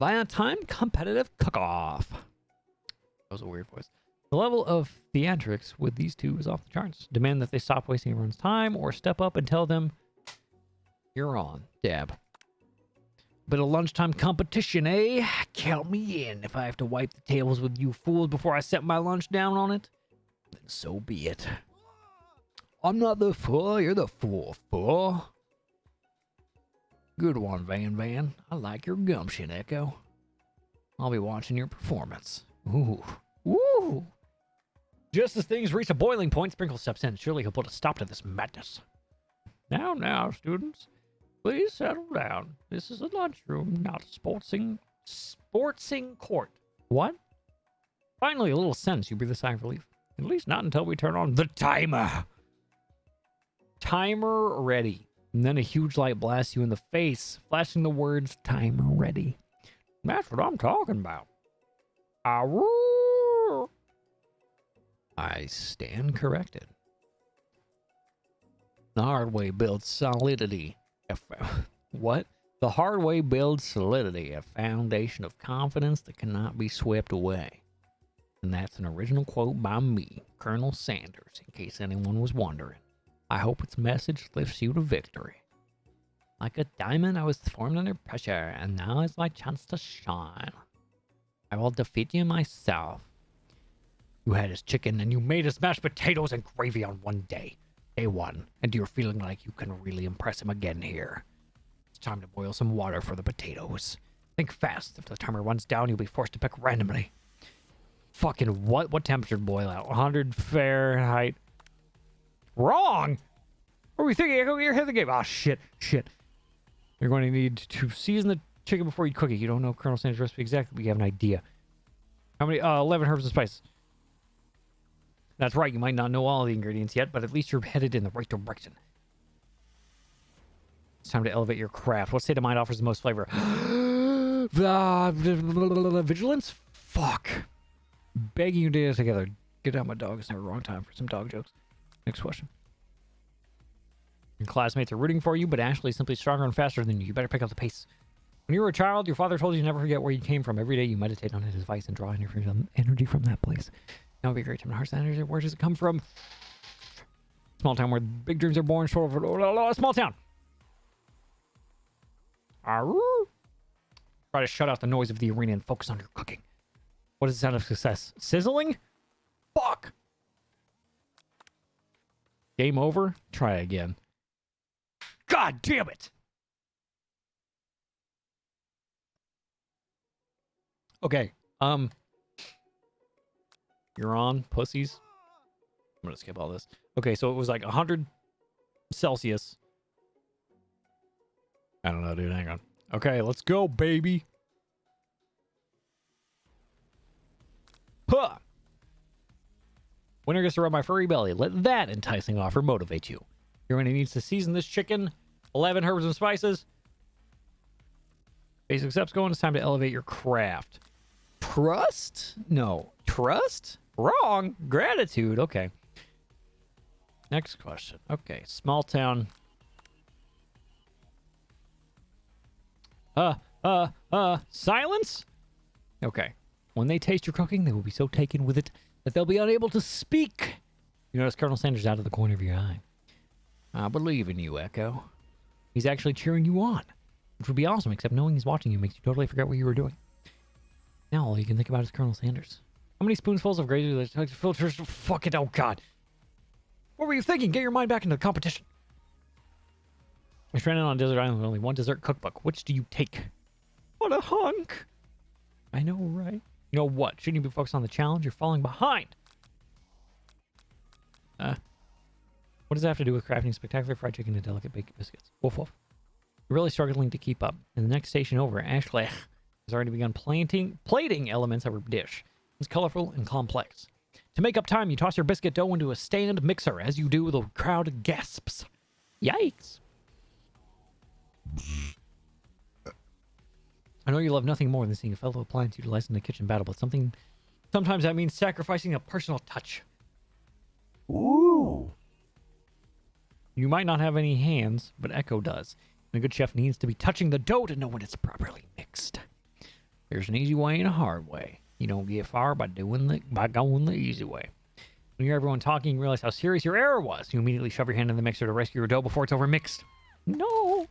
by a timed competitive cook-off. That was a weird voice. The level of theatrics with these two is off the charts. Demand that they stop wasting everyone's time or step up and tell them, you're on, Dab. Bit of lunchtime competition, eh? Count me in. If I have to wipe the tables with you fools before I set my lunch down on it, then so be it. I'm not the fool, you're the fool. Good one, Van. I like your gumption, Echo. I'll be watching your performance. Ooh. Just as things reach a boiling point, Sprinkle steps in. Surely he'll put a stop to this madness. Now, students. Please settle down. This is a lunchroom, not a sportsing court. What? Finally, a little sense. You breathe a sigh of relief. At least not until we turn on the timer. Timer ready. And then a huge light blasts you in the face, flashing the words, timer ready. That's what I'm talking about. I stand corrected. The hard way builds solidity. What? The hard way builds solidity, a foundation of confidence that cannot be swept away. And that's an original quote by me, Colonel Sanders, in case anyone was wondering. I hope its message lifts you to victory. Like a diamond, I was formed under pressure, and now is my chance to shine. I will defeat you myself. You had his chicken, and you made his mashed potatoes and gravy on one day. Day one, and you're feeling like you can really impress him again here. It's time to boil some water for the potatoes. Think fast. If the timer runs down, you'll be forced to pick randomly. Fucking what? What temperature to boil out? 100 Fahrenheit. Wrong! What are we thinking? You're ahead of the game. Oh, shit. You're going to need to season the chicken before you cook it. You don't know Colonel Sanders' recipe exactly, but you have an idea. How many? 11 herbs and spices. That's right, you might not know all the ingredients yet, but at least you're headed in the right direction. It's time to elevate your craft. What state of mind offers the most flavor? Vigilance? Fuck. Begging you to get it together. Get out my dog. It's never the wrong time for some dog jokes. Next question. Your classmates are rooting for you, but Ashley is simply stronger and faster than you. You better pick up the pace. When you were a child, your father told you to never forget where you came from. Every day you meditate on his advice and draw energy from that place. That would be a great time to harness that energy. Where does it come from? Small town where big dreams are born. Small town. Try to shut out the noise of the arena and focus on your cooking. What is the sound of success? Sizzling? Fuck! Game over? Try again. God damn it! Okay, you're on, pussies. I'm gonna skip all this. Okay, so it was like 100 Celsius. I don't know, dude. Hang on. Okay, let's go, baby. Huh! Winner gets to rub my furry belly. Let that enticing offer motivate you. You're going to need to season this chicken. 11 herbs and spices. Basic steps going. It's time to elevate your craft. Trust? No. Trust? Wrong. Gratitude. Okay. Next question. Okay. Small town. Silence? Okay. When they taste your cooking, they will be so taken with it that they'll be unable to speak. You notice Colonel Sanders out of the corner of your eye. I believe in you, Echo. He's actually cheering you on, which would be awesome, except knowing he's watching you makes you totally forget what you were doing. Now all you can think about is Colonel Sanders. How many spoonfuls of gravy filters? Fuck it, oh god. What were you thinking? Get your mind back into the competition. You're stranded on a desert island with only one dessert cookbook. Which do you take? What a hunk. I know, right? You know what? Shouldn't you be focused on the challenge? You're falling behind. What does that have to do with crafting spectacular fried chicken and delicate baked biscuits? Woof woof. really struggling to keep up. In the next station over, Ashley has already begun plating elements of her dish. It's colorful and complex. To make up time, you toss your biscuit dough into a stand mixer. As you do, the crowd gasps. Yikes. I know you love nothing more than seeing a fellow appliance utilized in the kitchen battle, but sometimes that means sacrificing a personal touch. Ooh. You might not have any hands, but Echo does. And a good chef needs to be touching the dough to know when it's properly mixed. There's an easy way and a hard way. You don't get far by going the easy way. When you hear everyone talking, you realize how serious your error was. You immediately shove your hand in the mixer to rescue your dough before it's overmixed. No!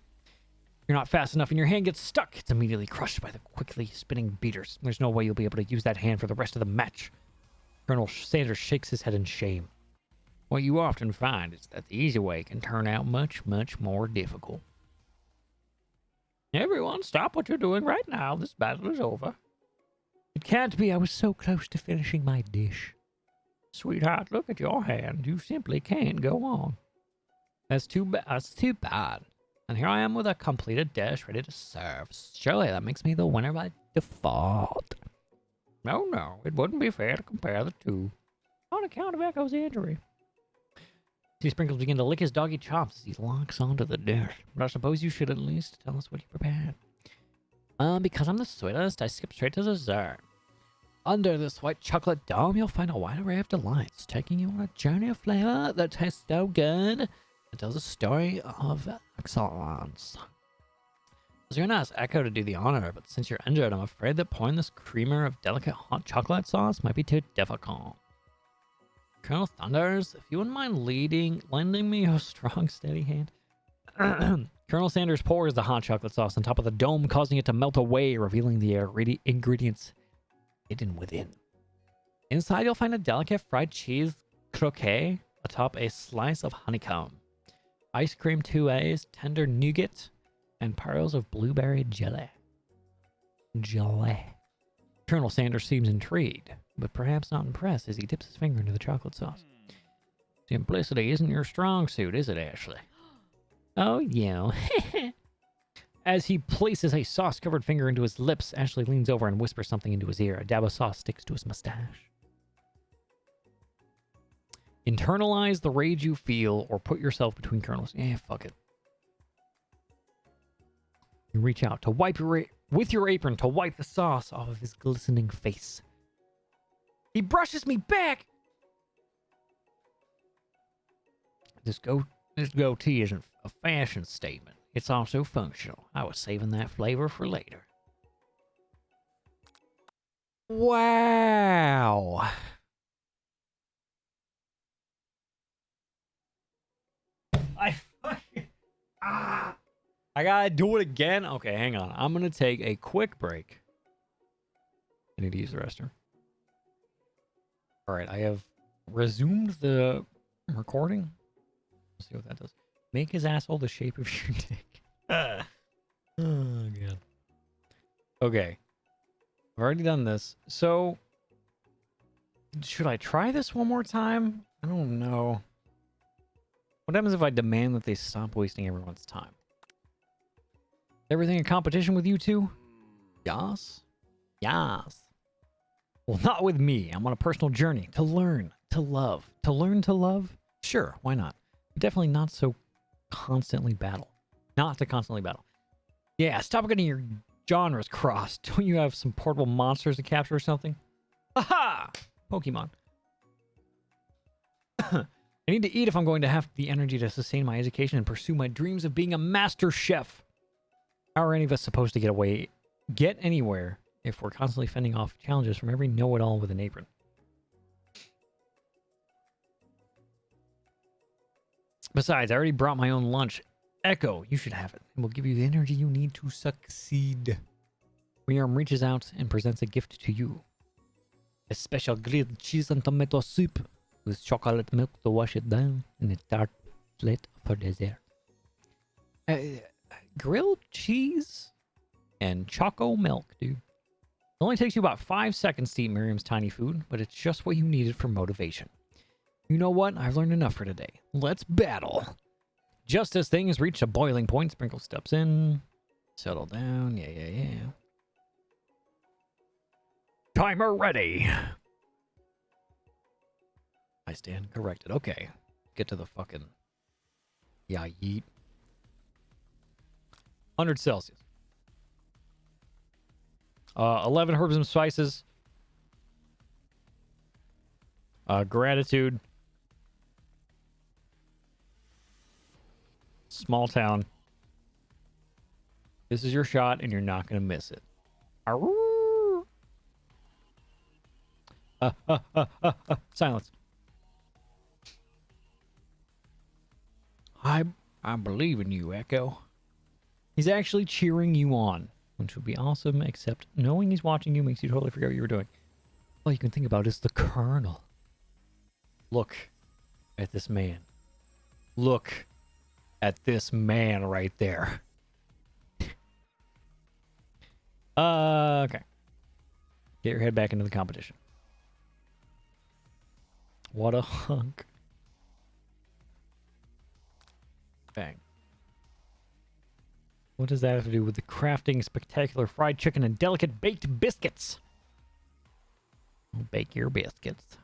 You're not fast enough and your hand gets stuck. It's immediately crushed by the quickly spinning beaters. There's no way you'll be able to use that hand for the rest of the match. Colonel Sanders shakes his head in shame. What you often find is that the easy way can turn out much, much more difficult. Everyone, stop what you're doing right now. This battle is over. It can't be. I was so close to finishing my dish. Sweetheart, look at your hand. You simply can't go on. That's too bad. And here I am with a completed dish ready to serve. Surely that makes me the winner by default. No, it wouldn't be fair to compare the two. On account of Echo's injury. See Sprinkles begin to lick his doggy chops as he locks onto the dish. But I suppose you should at least tell us what you prepared. Because I'm the sweetest, I skip straight to dessert. Under this white chocolate dome, you'll find a wide array of delights, taking you on a journey of flavor that tastes so good. It tells a story of excellence. I was going to ask Echo to do the honor, but since you're injured, I'm afraid that pouring this creamer of delicate hot chocolate sauce might be too difficult. Colonel Thunders, if you wouldn't mind lending me a strong, steady hand. Colonel Sanders pours the hot chocolate sauce on top of the dome, causing it to melt away, revealing the ingredients hidden within. Inside, you'll find a delicate fried cheese croquette atop a slice of honeycomb, ice cream 2As, tender nougat, and pearls of blueberry jelly. Colonel Sanders seems intrigued, but perhaps not impressed as he dips his finger into the chocolate sauce. Simplicity isn't your strong suit, is it, Ashley? Oh, yeah. As he places a sauce-covered finger into his lips, Ashley leans over and whispers something into his ear. A dab of sauce sticks to his mustache. Internalize the rage you feel or put yourself between Colonels. Fuck it. You reach out to wipe with your apron to wipe the sauce off of his glistening face. He brushes me back! This goatee isn't a fashion statement. It's also functional. I was saving that flavor for later. Wow. I gotta do it again? Okay, hang on. I'm gonna take a quick break. I need to use the restroom. Alright, I have resumed the recording. Let's see what that does. Make his asshole the shape of your dick. Oh, God. Okay. I've already done this. So, should I try this one more time? I don't know. What happens if I demand that they stop wasting everyone's time? Everything in competition with you two? Yas? Yas. Well, not with me. I'm on a personal journey to learn, to love. To learn to love? Sure, why not? But definitely not so constantly battle. Not to constantly battle. Yeah, stop getting your genres crossed. Don't you have some portable monsters to capture or something? Aha! Pokemon. I need to eat if I'm going to have the energy to sustain my education and pursue my dreams of being a master chef. How are any of us supposed to get anywhere if we're constantly fending off challenges from every know-it-all with an apron? Besides, I already brought my own lunch. Echo, you should have it. It will give you the energy you need to succeed. Your arm reaches out and presents a gift to you. A special grilled cheese and tomato soup with chocolate milk to wash it down and a tart plate for dessert. Grilled cheese and choco milk, dude. It only takes you about 5 seconds to eat Miriam's tiny food, but it's just what you needed for motivation. You know what? I've learned enough for today. Let's battle. Just as things reach a boiling point, Sprinkle steps in. Settle down. Yeah. Timer ready. I stand corrected. Okay. Get to the fucking... Yeah, yeet. 100 Celsius. 11 herbs and spices. Gratitude. Small town. This is your shot, and you're not going to miss it. Silence. I believe in you, Echo. He's actually cheering you on, which would be awesome, except knowing he's watching you makes you totally forget what you were doing. All you can think about is the Colonel. Look at this man. Look at this man right there. Okay. Get your head back into the competition. What a hunk. Bang. What does that have to do with the crafting spectacular fried chicken and delicate baked biscuits? Bake your biscuits.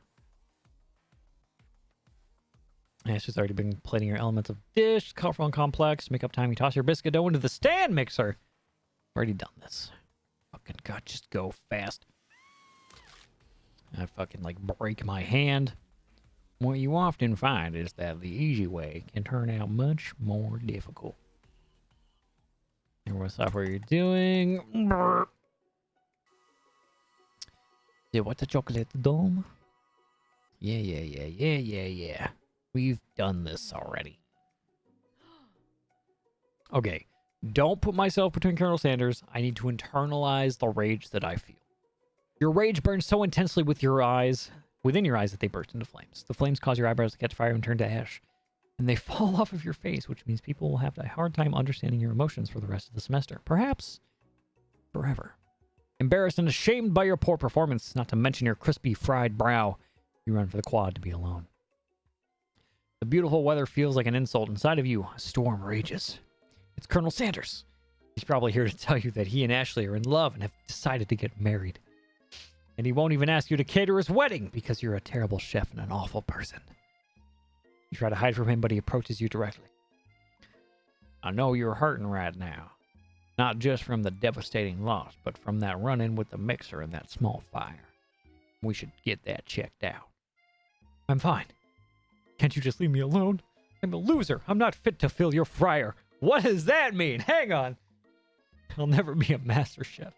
Ashley's already been plating your elements of dish, colorful and complex. Make up time, you toss your biscuit dough into the stand mixer. Already done this. Fucking God, just go fast. I fucking like break my hand. What you often find is that the easy way can turn out much more difficult. And what software you're doing? Yeah, what the chocolate dome? Yeah. We've done this already. Okay, don't put myself between Colonel Sanders. I need to internalize the rage that I feel. Your rage burns so intensely within your eyes that they burst into flames. The flames cause your eyebrows to catch fire and turn to ash. And they fall off of your face, which means people will have a hard time understanding your emotions for the rest of the semester. Perhaps forever. Embarrassed and ashamed by your poor performance, not to mention your crispy fried brow, you run for the quad to be alone. The beautiful weather feels like an insult inside of you. A storm rages. It's Colonel Sanders. He's probably here to tell you that he and Ashley are in love and have decided to get married. And he won't even ask you to cater his wedding because you're a terrible chef and an awful person. You try to hide from him, but he approaches you directly. I know you're hurting right now. Not just from the devastating loss, but from that run-in with the mixer and that small fire. We should get that checked out. I'm fine. Can't you just leave me alone? I'm a loser. I'm not fit to fill your fryer. What does that mean? Hang on. I'll never be a master chef.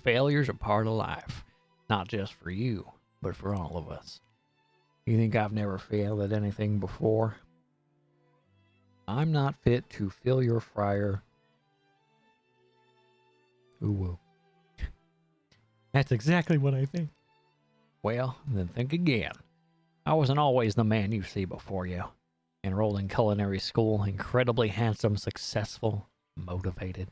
Failure's a part of life. Not just for you, but for all of us. You think I've never failed at anything before? I'm not fit to fill your fryer. Ooh, woo. That's exactly what I think. Well, then think again. I wasn't always the man you see before you. Enrolled in culinary school, incredibly handsome, successful, motivated.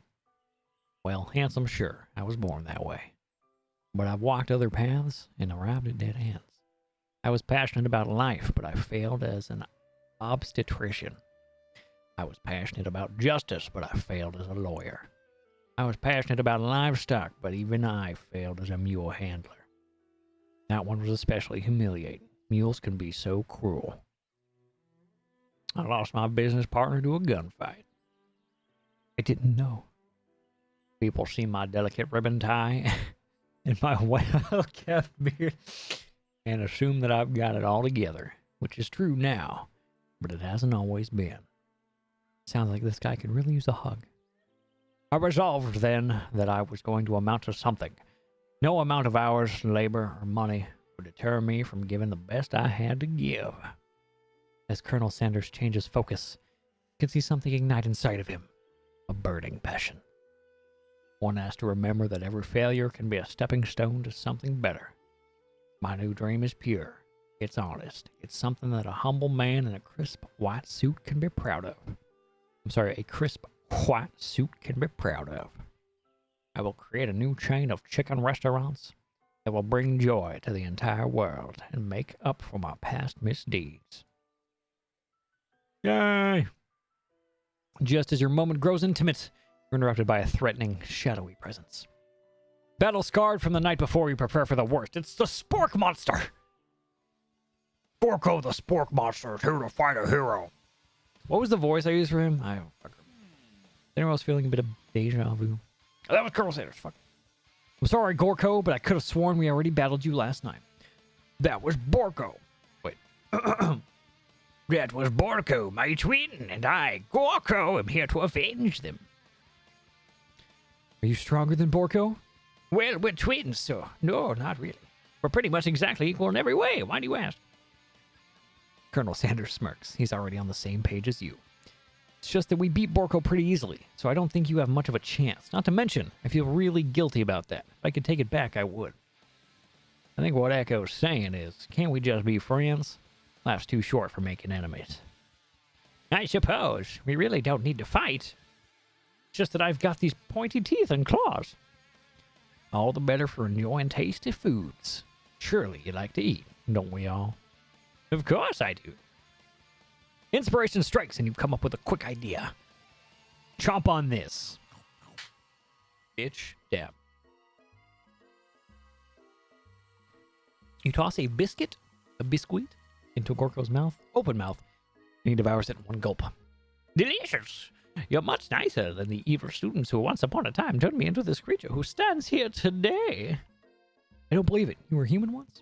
Well, handsome, sure. I was born that way. But I've walked other paths and arrived at dead ends. I was passionate about life, but I failed as an obstetrician. I was passionate about justice, but I failed as a lawyer. I was passionate about livestock, but even I failed as a mule handler. That one was especially humiliating. Mules can be so cruel. I lost my business partner to a gunfight. I didn't know. People see my delicate ribbon tie and my well-kept beard and assume that I've got it all together, which is true now, but it hasn't always been. Sounds like this guy could really use a hug. I resolved then that I was going to amount to something. No amount of hours, labor, or money would deter me from giving the best I had to give. As Colonel Sanders changes focus, you can see something ignite inside of him. A burning passion. One has to remember that every failure can be a stepping stone to something better. My new dream is pure. It's honest. It's something that a humble man in a crisp white suit can be proud of. A crisp white suit can be proud of. I will create a new chain of chicken restaurants that will bring joy to the entire world and make up for my past misdeeds. Yay! Just as your moment grows intimate, you're interrupted by a threatening, shadowy presence. Battle scarred from the night before, you prepare for the worst. It's the Spork Monster! Borko the Spork Monster is here to fight a hero. What was the voice I used for him? I don't fucking remember. Anyone else feeling a bit of deja vu? Oh, that was Colonel Sanders. Fuck. I'm sorry, Gorko, but I could have sworn we already battled you last night. That was Borko. Wait. That was Borko, my twin, and I, Gorko, am here to avenge them. Are you stronger than Borko? Well, we're twins, so no, not really. We're pretty much exactly equal in every way. Why do you ask? Colonel Sanders smirks. He's already on the same page as you. It's just that we beat Borko pretty easily, so I don't think you have much of a chance. Not to mention, I feel really guilty about that. If I could take it back, I would. I think what Echo's saying is, can't we just be friends? Life's too short for making enemies. I suppose. We really don't need to fight. It's just that I've got these pointy teeth and claws. All the better for enjoying tasty foods. Surely you like to eat, don't we all? Of course I do. Inspiration strikes and you come up with a quick idea. Chomp on this. Bitch, dab. You toss a biscuit, into Gorko's mouth, open mouth, and he devours it in one gulp. Delicious! You're much nicer than the evil students who once upon a time turned me into this creature who stands here today. I don't believe it. You were human once?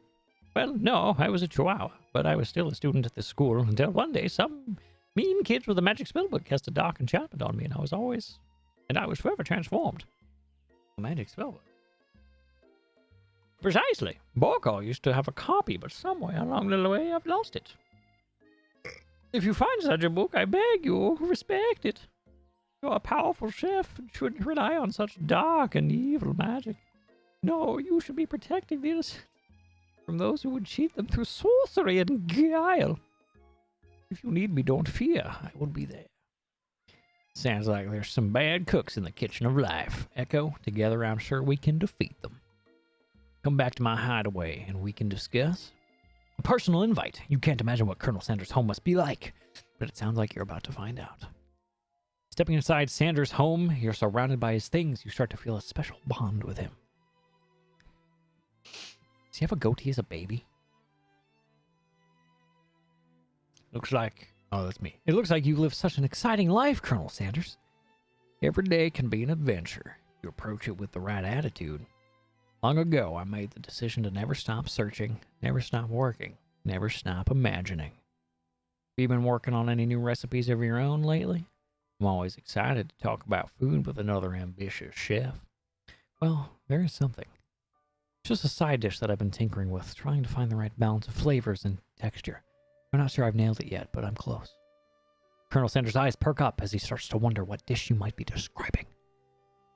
Well, no, I was a chihuahua, but I was still a student at this school until one day some mean kids with a magic spellbook cast a dark enchantment on me, and I was forever transformed. A magic spellbook? Precisely. Borko used to have a copy, but somewhere along the way I've lost it. If you find such a book, I beg you, respect it. You're a powerful chef and shouldn't rely on such dark and evil magic. No, you should be protecting the innocent from those who would cheat them through sorcery and guile. If you need me, don't fear. I will be there. Sounds like there's some bad cooks in the kitchen of life. Echo, together I'm sure we can defeat them. Come back to my hideaway and we can discuss. A personal invite. You can't imagine what Colonel Sanders' home must be like, but it sounds like you're about to find out. Stepping inside Sanders' home, you're surrounded by his things. You start to feel a special bond with him. Does he have a goatee as a baby? Looks like... Oh, that's me. It looks like you live such an exciting life, Colonel Sanders. Every day can be an adventure. You approach it with the right attitude. Long ago, I made the decision to never stop searching, never stop working, never stop imagining. Have you been working on any new recipes of your own lately? I'm always excited to talk about food with another ambitious chef. Well, there is something. It's just a side dish that I've been tinkering with, trying to find the right balance of flavors and texture. I'm not sure I've nailed it yet, but I'm close. Colonel Sanders' eyes perk up as he starts to wonder what dish you might be describing.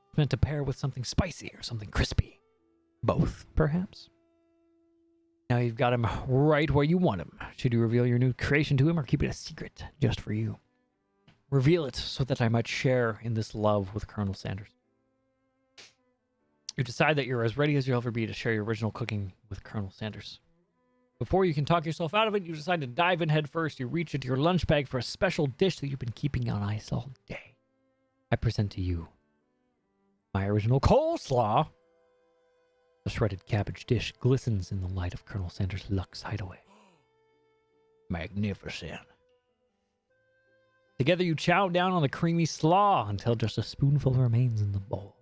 It's meant to pair with something spicy or something crispy. Both, perhaps? Now you've got him right where you want him. Should you reveal your new creation to him or keep it a secret just for you? Reveal it so that I might share in this love with Colonel Sanders. You decide that you're as ready as you'll ever be to share your original cooking with Colonel Sanders. Before you can talk yourself out of it, you decide to dive in head first. You reach into your lunch bag for a special dish that you've been keeping on ice all day. I present to you my original coleslaw. The shredded cabbage dish glistens in the light of Colonel Sanders' Lux hideaway. Magnificent. Together you chow down on the creamy slaw until just a spoonful remains in the bowl.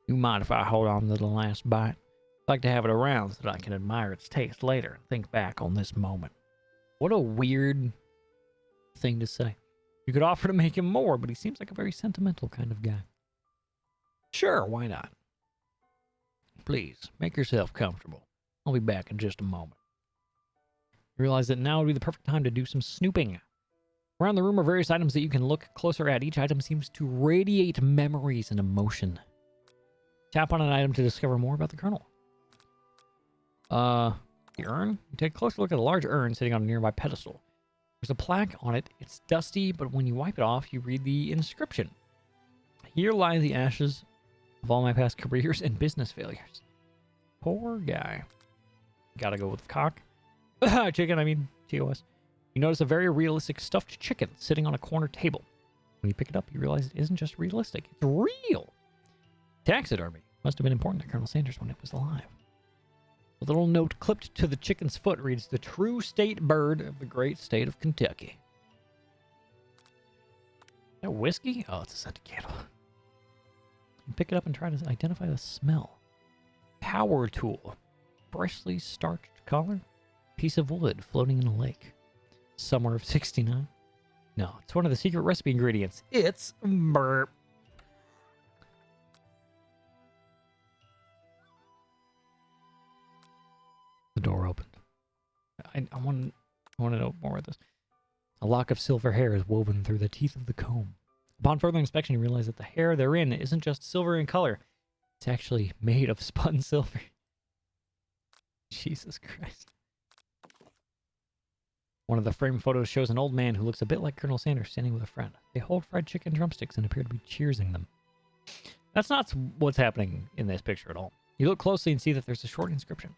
You mind if I hold on to the last bite? I'd like to have it around so that I can admire its taste later and think back on this moment. What a weird thing to say. You could offer to make him more, but he seems like a very sentimental kind of guy. Sure, why not? Please, make yourself comfortable. I'll be back in just a moment. You realize that now would be the perfect time to do some snooping. Around the room are various items that you can look closer at. Each item seems to radiate memories and emotion. Tap on an item to discover more about the Colonel. The urn? You take a closer look at a large urn sitting on a nearby pedestal. There's a plaque on it. It's dusty, but when you wipe it off, you read the inscription. Here lie the ashes of all my past careers and business failures. Poor guy. Gotta go with cock. Chicken, I mean, TOS. You notice a very realistic stuffed chicken sitting on a corner table. When you pick it up, you realize it isn't just realistic, it's real. Taxidermy must have been important to Colonel Sanders when it was alive. A little note clipped to the chicken's foot reads, "The true state bird of the great state of Kentucky." Is that whiskey? Oh, it's a scented candle. You pick it up and try to identify the smell. Power tool. Freshly starched collar. Piece of wood floating in a lake. Summer of 69. No, it's one of the secret recipe ingredients. It's burp. The door opened. I want to know more of this. A lock of silver hair is woven through the teeth of the comb. Upon further inspection, you realize that the hair therein isn't just silver in color. It's actually made of spun silver. Jesus Christ. One of the framed photos shows an old man who looks a bit like Colonel Sanders standing with a friend. They hold fried chicken drumsticks and appear to be cheersing them. That's not what's happening in this picture at all. You look closely and see that there's a short inscription.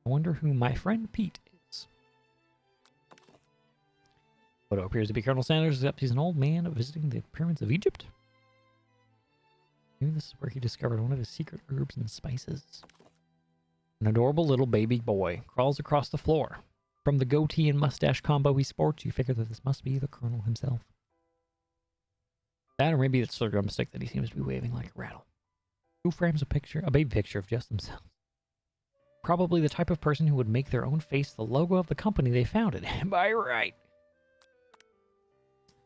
I wonder who my friend Pete is. Photo appears to be Colonel Sanders, except he's an old man visiting the pyramids of Egypt. Maybe this is where he discovered one of his secret herbs and spices. An adorable little baby boy crawls across the floor. From the goatee and mustache combo he sports, you figure that this must be the Colonel himself. That, or maybe it's the drumstick that he seems to be waving like a rattle. Who frames a baby picture of just themselves? Probably the type of person who would make their own face the logo of the company they founded. Am I right?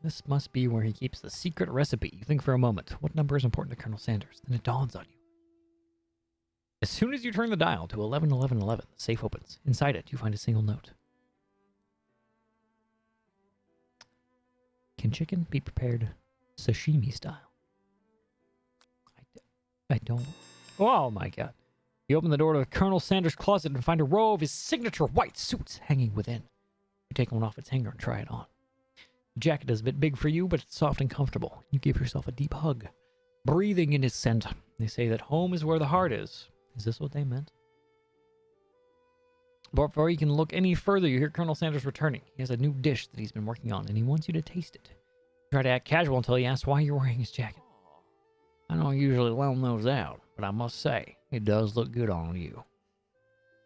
This must be where he keeps the secret recipe. You think for a moment, what number is important to Colonel Sanders? Then it dawns on you. As soon as you turn the dial to 111111, the safe opens. Inside it, you find a single note. Can chicken be prepared sashimi style? I don't. Oh my god. You open the door to Colonel Sanders' closet and find a row of his signature white suits hanging within. You take one off its hanger and try it on. The jacket is a bit big for you, but it's soft and comfortable. You give yourself a deep hug, breathing in his scent. They say that home is where the heart is. Is this what they meant? But before you can look any further, you hear Colonel Sanders returning. He has a new dish that he's been working on, and he wants you to taste it. You try to act casual until he asks why you're wearing his jacket. I don't usually loan those out, but I must say, it does look good on you.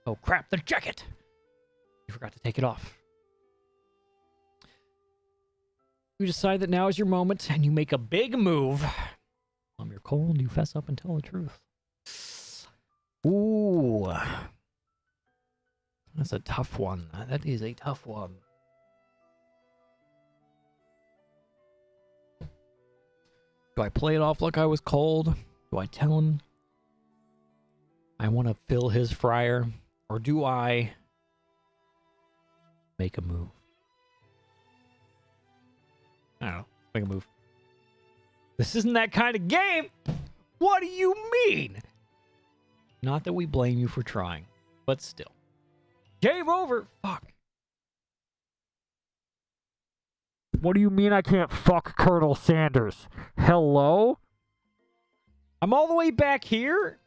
Oh crap, the jacket! You forgot to take it off. You decide that now is your moment, and you make a big move. You're cold, you fess up and tell the truth. Ooh. That's a tough one. That is a tough one. Do I play it off like I was cold? Do I tell him I want to fill his fryer? Or do I make a move? I don't know. Make a move. This isn't that kind of game! What do you mean? Not that we blame you for trying, but still. Game over! Fuck. What do you mean I can't fuck Colonel Sanders? Hello? I'm all the way back here?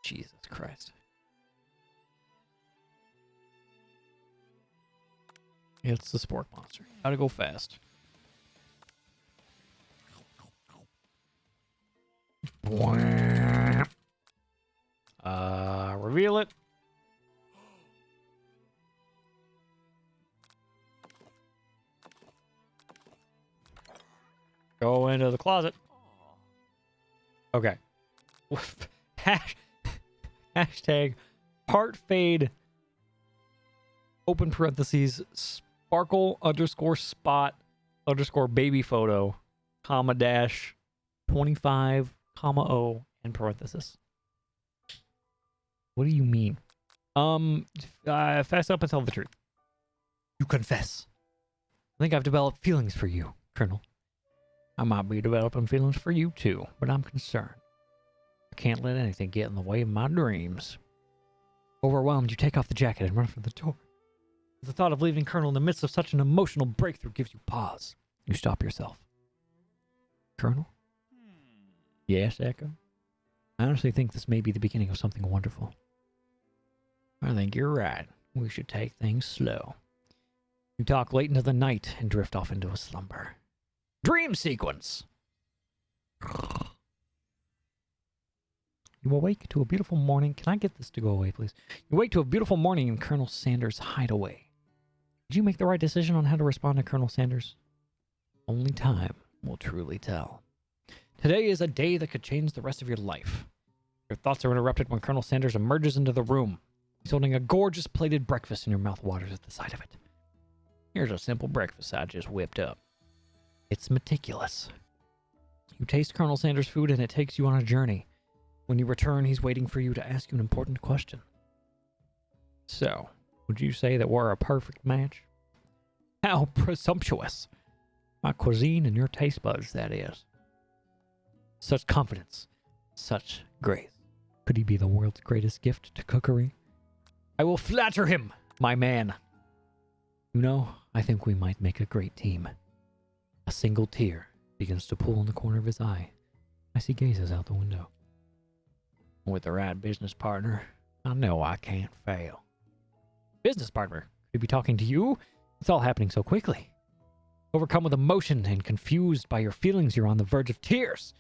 Jesus Christ. It's the spork monster. Gotta go fast. Reveal it. Go into the closet. Okay. Hashtag heart fade. Open parentheses. Sparkle underscore spot underscore baby photo. Comma dash 25 comma O in parenthesis. What do you mean? Fess up and tell the truth. You confess. I think I've developed feelings for you, Colonel. I might be developing feelings for you too, but I'm concerned. I can't let anything get in the way of my dreams. Overwhelmed, you take off the jacket and run for the door. The thought of leaving Colonel in the midst of such an emotional breakthrough gives you pause. You stop yourself. Colonel? Yes, Echo? I honestly think this may be the beginning of something wonderful. I think you're right. We should take things slow. You talk late into the night and drift off into a slumber. Dream sequence! You awake to a beautiful morning. Can I get this to go away, please? You wake to a beautiful morning in Colonel Sanders' hideaway. Did you make the right decision on how to respond to Colonel Sanders? Only time will truly tell. Today is a day that could change the rest of your life. Your thoughts are interrupted when Colonel Sanders emerges into the room. He's holding a gorgeous plated breakfast and your mouth waters at the sight of it. Here's a simple breakfast I just whipped up. It's meticulous. You taste Colonel Sanders' food and it takes you on a journey. When you return, he's waiting for you to ask you an important question. So, would you say that we're a perfect match? How presumptuous. My cuisine and your taste buds, that is. Such confidence. Such grace. Could he be the world's greatest gift to cookery? I will flatter him, my man. You know, I think we might make a great team. A single tear begins to pool in the corner of his eye as he gazes out the window. With the right business partner, I know I can't fail. Business partner? Could he be talking to you? It's all happening so quickly. Overcome with emotion and confused by your feelings, you're on the verge of tears.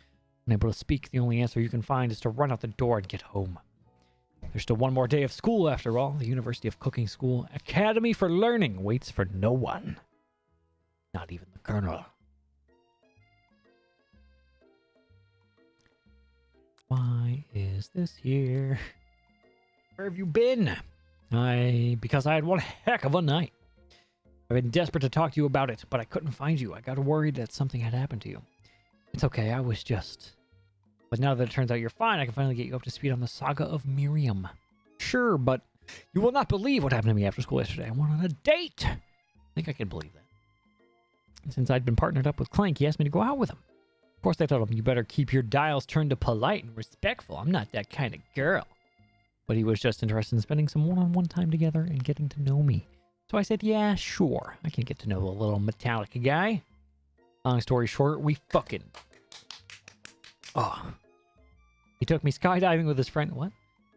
Unable to speak, the only answer you can find is to run out the door and get home. There's still one more day of school after all. The University of Cooking School Academy for Learning waits for no one. Not even the Colonel. Why is this here? Where have you been? Because I had one heck of a night. I've been desperate to talk to you about it, but I couldn't find you. I got worried that something had happened to you. It's okay, I was just... But now that it turns out you're fine, I can finally get you up to speed on the saga of Miriam. Sure, but you will not believe what happened to me after school yesterday. I went on a date. I think I can believe that. Since I'd been partnered up with Clank, he asked me to go out with him. Of course, I told him, you better keep your dials turned to polite and respectful. I'm not that kind of girl. But he was just interested in spending some one-on-one time together and getting to know me. So I said, yeah, sure. I can get to know a little Metallica guy. Long story short, we fucking... Oh. He took me skydiving with his friend. What?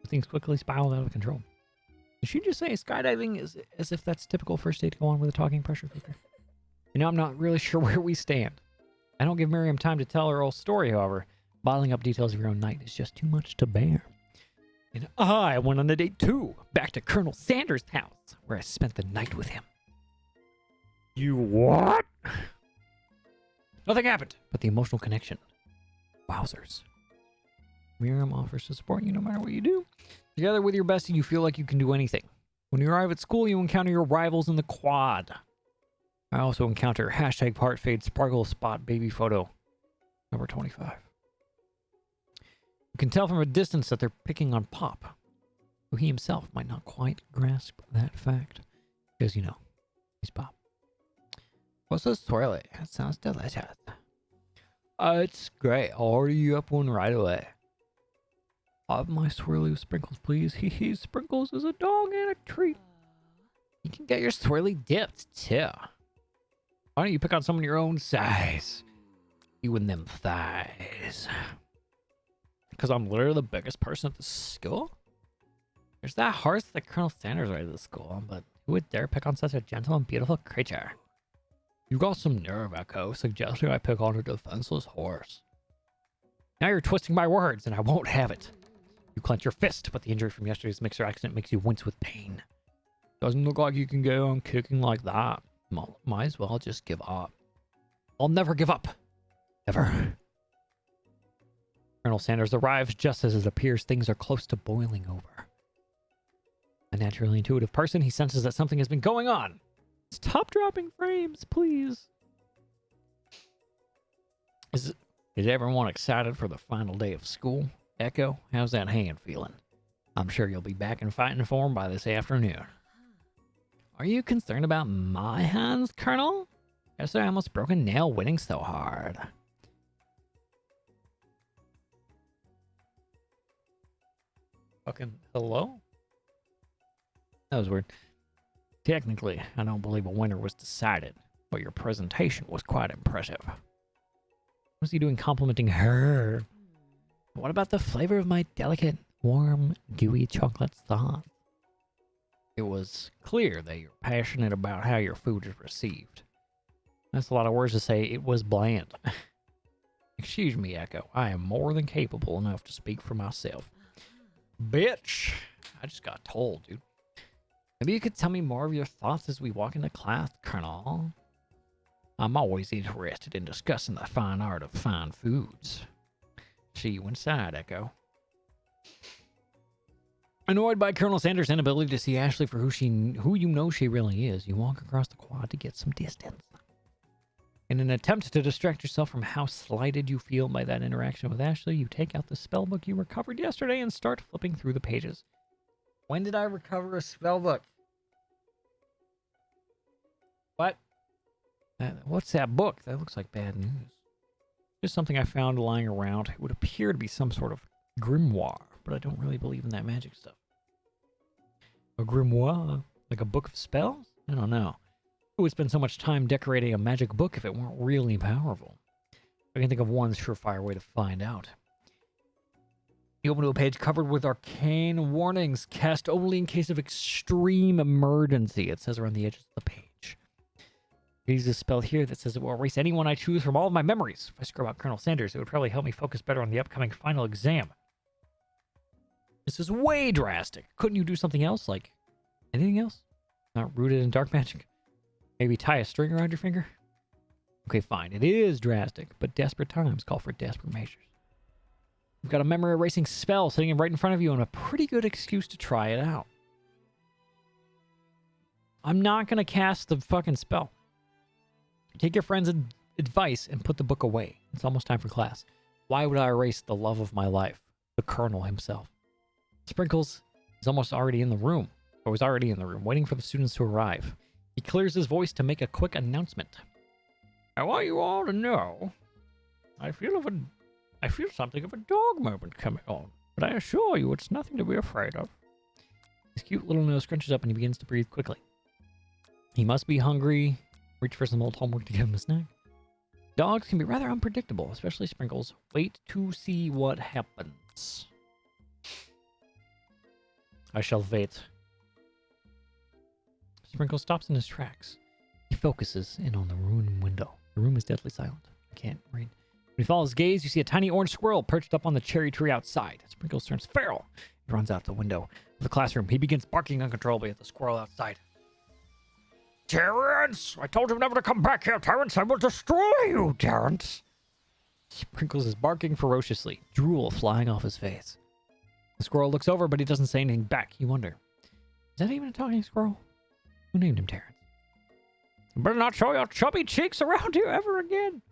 Things quickly spiraled out of control. Did she just say skydiving is as if that's typical first date to go on with a talking pressure cooker? You know, I'm not really sure where we stand. I don't give Miriam time to tell her whole story, however. Bottling up details of your own night is just too much to bear. And I went on a date too, back to Colonel Sanders' house, where I spent the night with him. You what? Nothing happened but the emotional connection. Wowzers. Miriam offers to support you no matter what you do. Together with your bestie, you feel like you can do anything. When you arrive at school, you encounter your rivals in the quad. I also encounter hashtag part fade sparkle spot baby photo number 25. You can tell from a distance that they're picking on Pop, though he himself might not quite grasp that fact. Because, you know, he's Pop. What's this swirly? It sounds delicious. It's great. I'll order you up one right away. I'll have my swirly with sprinkles, please. Hee sprinkles is a dog and a treat. You can get your swirly dipped, too. Why don't you pick on someone your own size? You and them thighs. Because I'm literally the biggest person at the school? There's that horse that Colonel Sanders right at the school, but who would dare pick on such a gentle and beautiful creature? You got some nerve, Echo, suggesting I pick on a defenseless horse. Now you're twisting my words, and I won't have it. You clench your fist, but the injury from yesterday's mixer accident makes you wince with pain. Doesn't look like you can go on kicking like that. Might as well just give up. I'll never give up. Ever. Colonel Sanders arrives just as it appears things are close to boiling over. A naturally intuitive person, he senses that something has been going on. Stop dropping frames, please. Is everyone excited for the final day of school? Echo, how's that hand feeling? I'm sure you'll be back in fighting form by this afternoon. Are you concerned about my hands, Colonel? Yesterday I almost broke a nail winning so hard. Fucking hello? That was weird. Technically, I don't believe a winner was decided, but your presentation was quite impressive. What was he doing complimenting her? What about the flavor of my delicate, warm, gooey chocolate sauce? It was clear that you're passionate about how your food is received. That's a lot of words to say. It was bland. Excuse me, Echo. I am more than capable enough to speak for myself. Bitch! I just got told, dude. Maybe you could tell me more of your thoughts as we walk into class, Colonel. I'm always interested in discussing the fine art of fine foods. See you inside, Echo. Annoyed by Colonel Sanders' inability to see Ashley for who you know she really is, you walk across the quad to get some distance. In an attempt to distract yourself from how slighted you feel by that interaction with Ashley, you take out the spell book you recovered yesterday and start flipping through the pages. When did I recover a spell book? What? What's that book? That looks like bad news. Just something I found lying around. It would appear to be some sort of grimoire, but I don't really believe in that magic stuff. A grimoire? Like a book of spells? I don't know. Who would spend so much time decorating a magic book if it weren't really powerful? I can think of one surefire way to find out. You open to a page covered with arcane warnings, cast only in case of extreme emergency. It says around the edges of the page. There's a spell here that says it will erase anyone I choose from all of my memories. If I scrub out Colonel Sanders, it would probably help me focus better on the upcoming final exam. This is way drastic. Couldn't you do something else? Like anything else? Not rooted in dark magic? Maybe tie a string around your finger? Okay, fine. It is drastic, but desperate times call for desperate measures. You've got a memory erasing spell sitting right in front of you and a pretty good excuse to try it out. I'm not going to cast the fucking spell. Take your friend's advice and put the book away. It's almost time for class. Why would I erase the love of my life? The Colonel himself. Sprinkles is almost already in the room, or was already in the room, waiting for the students to arrive. He clears his voice to make a quick announcement. I want you all to know, I feel something of a dog moment coming on, but I assure you it's nothing to be afraid of. His cute little nose scrunches up and he begins to breathe quickly. He must be hungry. Reach for some old homework to give him a snack. Dogs can be rather unpredictable, especially Sprinkles. Wait to see what happens. I shall wait. Sprinkles stops in his tracks. He focuses in on the room window. The room is deadly silent. I can't read. When you follow his gaze, you see a tiny orange squirrel perched up on the cherry tree outside. Sprinkles turns feral. He runs out the window of the classroom. He begins barking uncontrollably at the squirrel outside. Terrence! I told you never to come back here, Terrence! I will destroy you, Terrence! Sprinkles is barking ferociously, drool flying off his face. The squirrel looks over, but he doesn't say anything back. You wonder, is that even a talking squirrel? Who named him Terrence? You better not show your chubby cheeks around here ever again.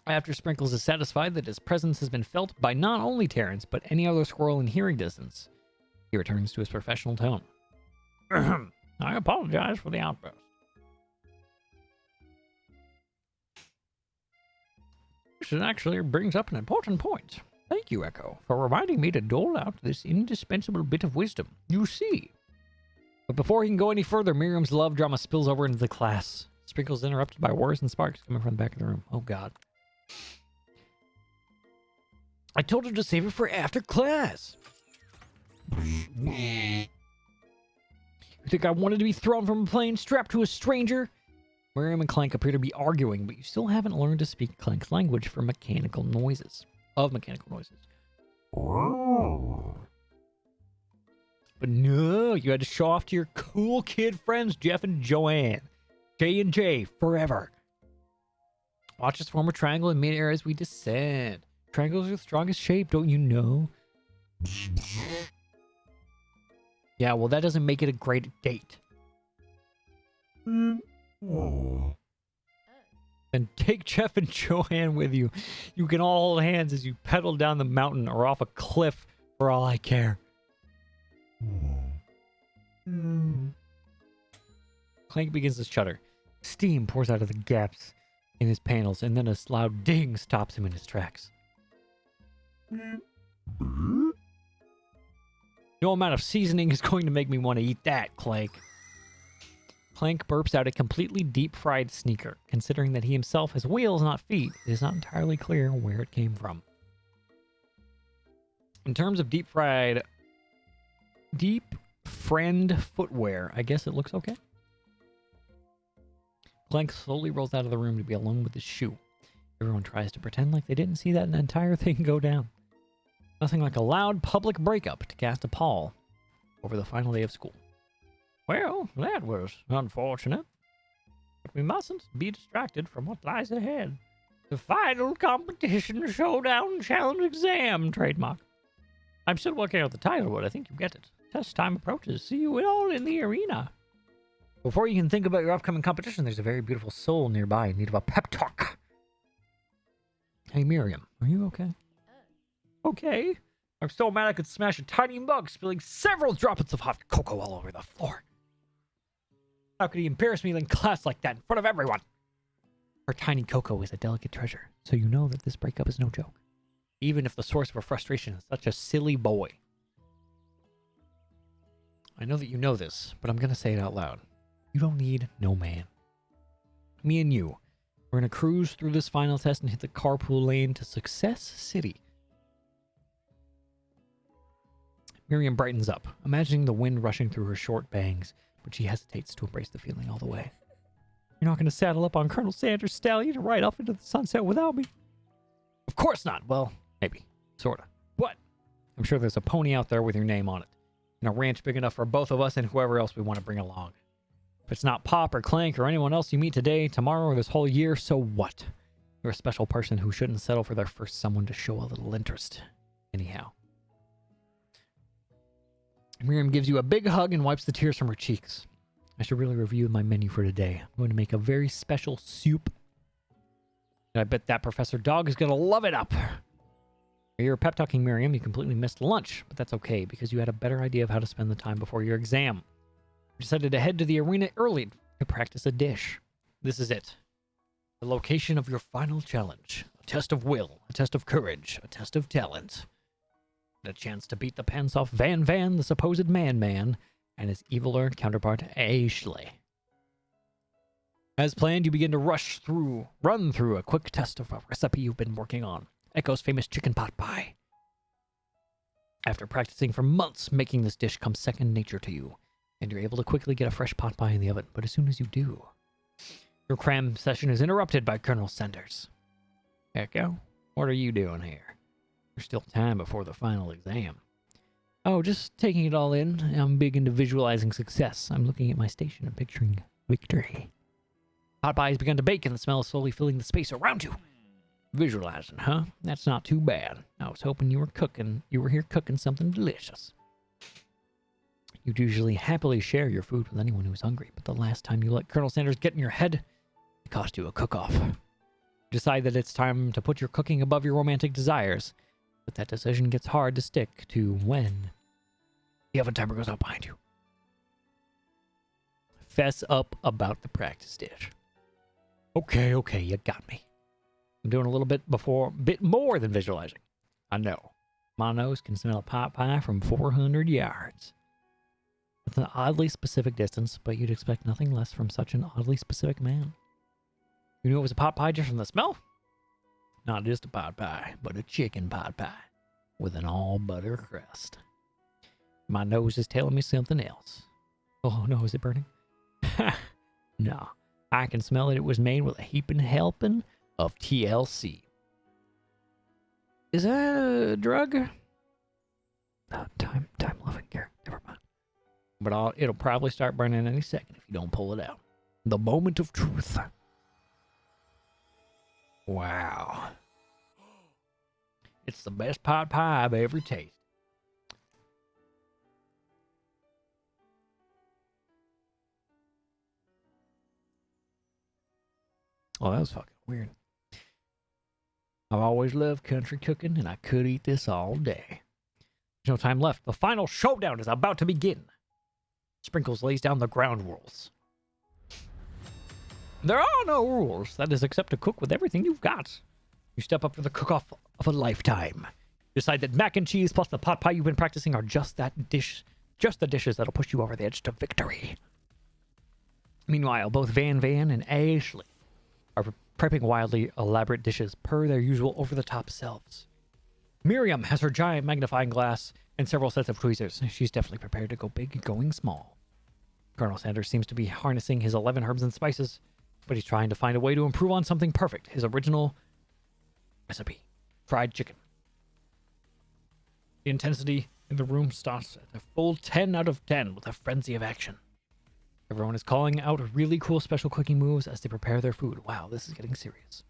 After Sprinkles is satisfied that his presence has been felt by not only Terrence, but any other squirrel in hearing distance, he returns to his professional tone. I apologize for the outburst. This actually brings up an important point. Thank you, Echo, for reminding me to dole out this indispensable bit of wisdom. You see. But before he can go any further, Miriam's love drama spills over into the class. Sprinkles interrupted by whirs and sparks coming from the back of the room. Oh, God. I told her to save it for after class. You think I wanted to be thrown from a plane strapped to a stranger? Miriam and Clank appear to be arguing, but you still haven't learned to speak Clank's language for mechanical noises. But no, you had to show off to your cool kid friends, Jeff and Joanne. J&J, forever. Watch us form a triangle in mid-air as we descend. Triangles are the strongest shape, don't you know? Yeah, well, that doesn't make it a great date. And take Jeff and Joanne with you. You can all hold hands as you pedal down the mountain or off a cliff for all I care. Clank begins to shudder. Steam pours out of the gaps in his panels, and then a loud ding stops him in his tracks. No amount of seasoning is going to make me want to eat that, Clank. Clank burps out a completely deep-fried sneaker. Considering that he himself has wheels, not feet, it is not entirely clear where it came from. In terms of deep friend footwear, I guess it looks okay. Clank slowly rolls out of the room to be alone with his shoe. Everyone tries to pretend like they didn't see that entire thing go down. Nothing like a loud public breakup to cast a pall over the final day of school. Well, that was unfortunate. But we mustn't be distracted from what lies ahead. The final competition showdown challenge exam trademark. I'm still working out the title, but I think you get it. Test time approaches. See you all in the arena. Before you can think about your upcoming competition, there's a very beautiful soul nearby in need of a pep talk. Hey, Miriam, are you okay? Okay. I'm so mad I could smash a tiny mug, spilling several droplets of hot cocoa all over the floor. How could he embarrass me in class like that in front of everyone? Her tiny cocoa is a delicate treasure, so you know that this breakup is no joke. Even if the source of her frustration is such a silly boy. I know that you know this, but I'm going to say it out loud. You don't need no man. Me and you, we're going to cruise through this final test and hit the carpool lane to Success City. Miriam brightens up, imagining the wind rushing through her short bangs, but she hesitates to embrace the feeling all the way. You're not going to saddle up on Colonel Sanders' stallion and ride off into the sunset without me? Of course not. Well, maybe. Sorta. What? I'm sure there's a pony out there with your name on it. And a ranch big enough for both of us and whoever else we want to bring along. If it's not Pop or Clank or anyone else you meet today, tomorrow, or this whole year, so what? You're a special person who shouldn't settle for their first someone to show a little interest. Anyhow. Miriam gives you a big hug and wipes the tears from her cheeks. I should really review my menu for today. I'm going to make a very special soup. And I bet that Professor Dog is going to love it up. You're pep talking Miriam. You completely missed lunch, but that's okay because you had a better idea of how to spend the time before your exam. You decided to head to the arena early to practice a dish. This is it. The location of your final challenge. A test of will, a test of courage, a test of talent. And a chance to beat the pants off Van, the supposed man, and his eviler counterpart, Ashley. As planned, you begin to run through a quick test of a recipe you've been working on. Echo's famous chicken pot pie. After practicing for months, making this dish comes second nature to you, and you're able to quickly get a fresh pot pie in the oven. But as soon as you do, your cram session is interrupted by Colonel Sanders. Echo, what are you doing here? There's still time before the final exam. Oh, just taking it all in. I'm big into visualizing success. I'm looking at my station and picturing victory. Pot pie has begun to bake, and the smell is slowly filling the space around you. Visualizing, huh? That's not too bad. I was hoping you were here cooking something delicious. You'd usually happily share your food with anyone who's hungry, but the last time you let Colonel Sanders get in your head, it cost you a cook-off. You decide that it's time to put your cooking above your romantic desires, but that decision gets hard to stick to when the oven timer goes out behind you. Fess up about the practice dish. Okay, you got me. I'm doing a little bit more than visualizing. I know. My nose can smell a pot pie from 400 yards. It's an oddly specific distance, but you'd expect nothing less from such an oddly specific man. You knew it was a pot pie just from the smell? Not just a pot pie, but a chicken pot pie with an all-butter crust. My nose is telling me something else. Oh no, is it burning? No, I can smell that it was made with a heaping helping of TLC. Is that a drug? Time-loving care. Never mind. But it'll probably start burning any second if you don't pull it out. The moment of truth. Wow. It's the best pot pie I've ever tasted. Oh, that was fucking weird. I've always loved country cooking, and I could eat this all day. There's no time left. The final showdown is about to begin. Sprinkles lays down the ground rules. There are no rules. That is except to cook with everything you've got. You step up to the cook-off of a lifetime. Decide that mac and cheese plus the pot pie you've been practicing are just that dish, just the dishes that'll push you over the edge to victory. Meanwhile, both Van and Ashley are prepping wildly elaborate dishes per their usual over-the-top selves. Miriam has her giant magnifying glass and several sets of tweezers. She's definitely prepared to go big and going small. Colonel Sanders seems to be harnessing his 11 herbs and spices, but he's trying to find a way to improve on something perfect. His original recipe, fried chicken. The intensity in the room starts at a full 10 out of 10 with a frenzy of action. Everyone is calling out really cool special cooking moves as they prepare their food. Wow, this is getting serious.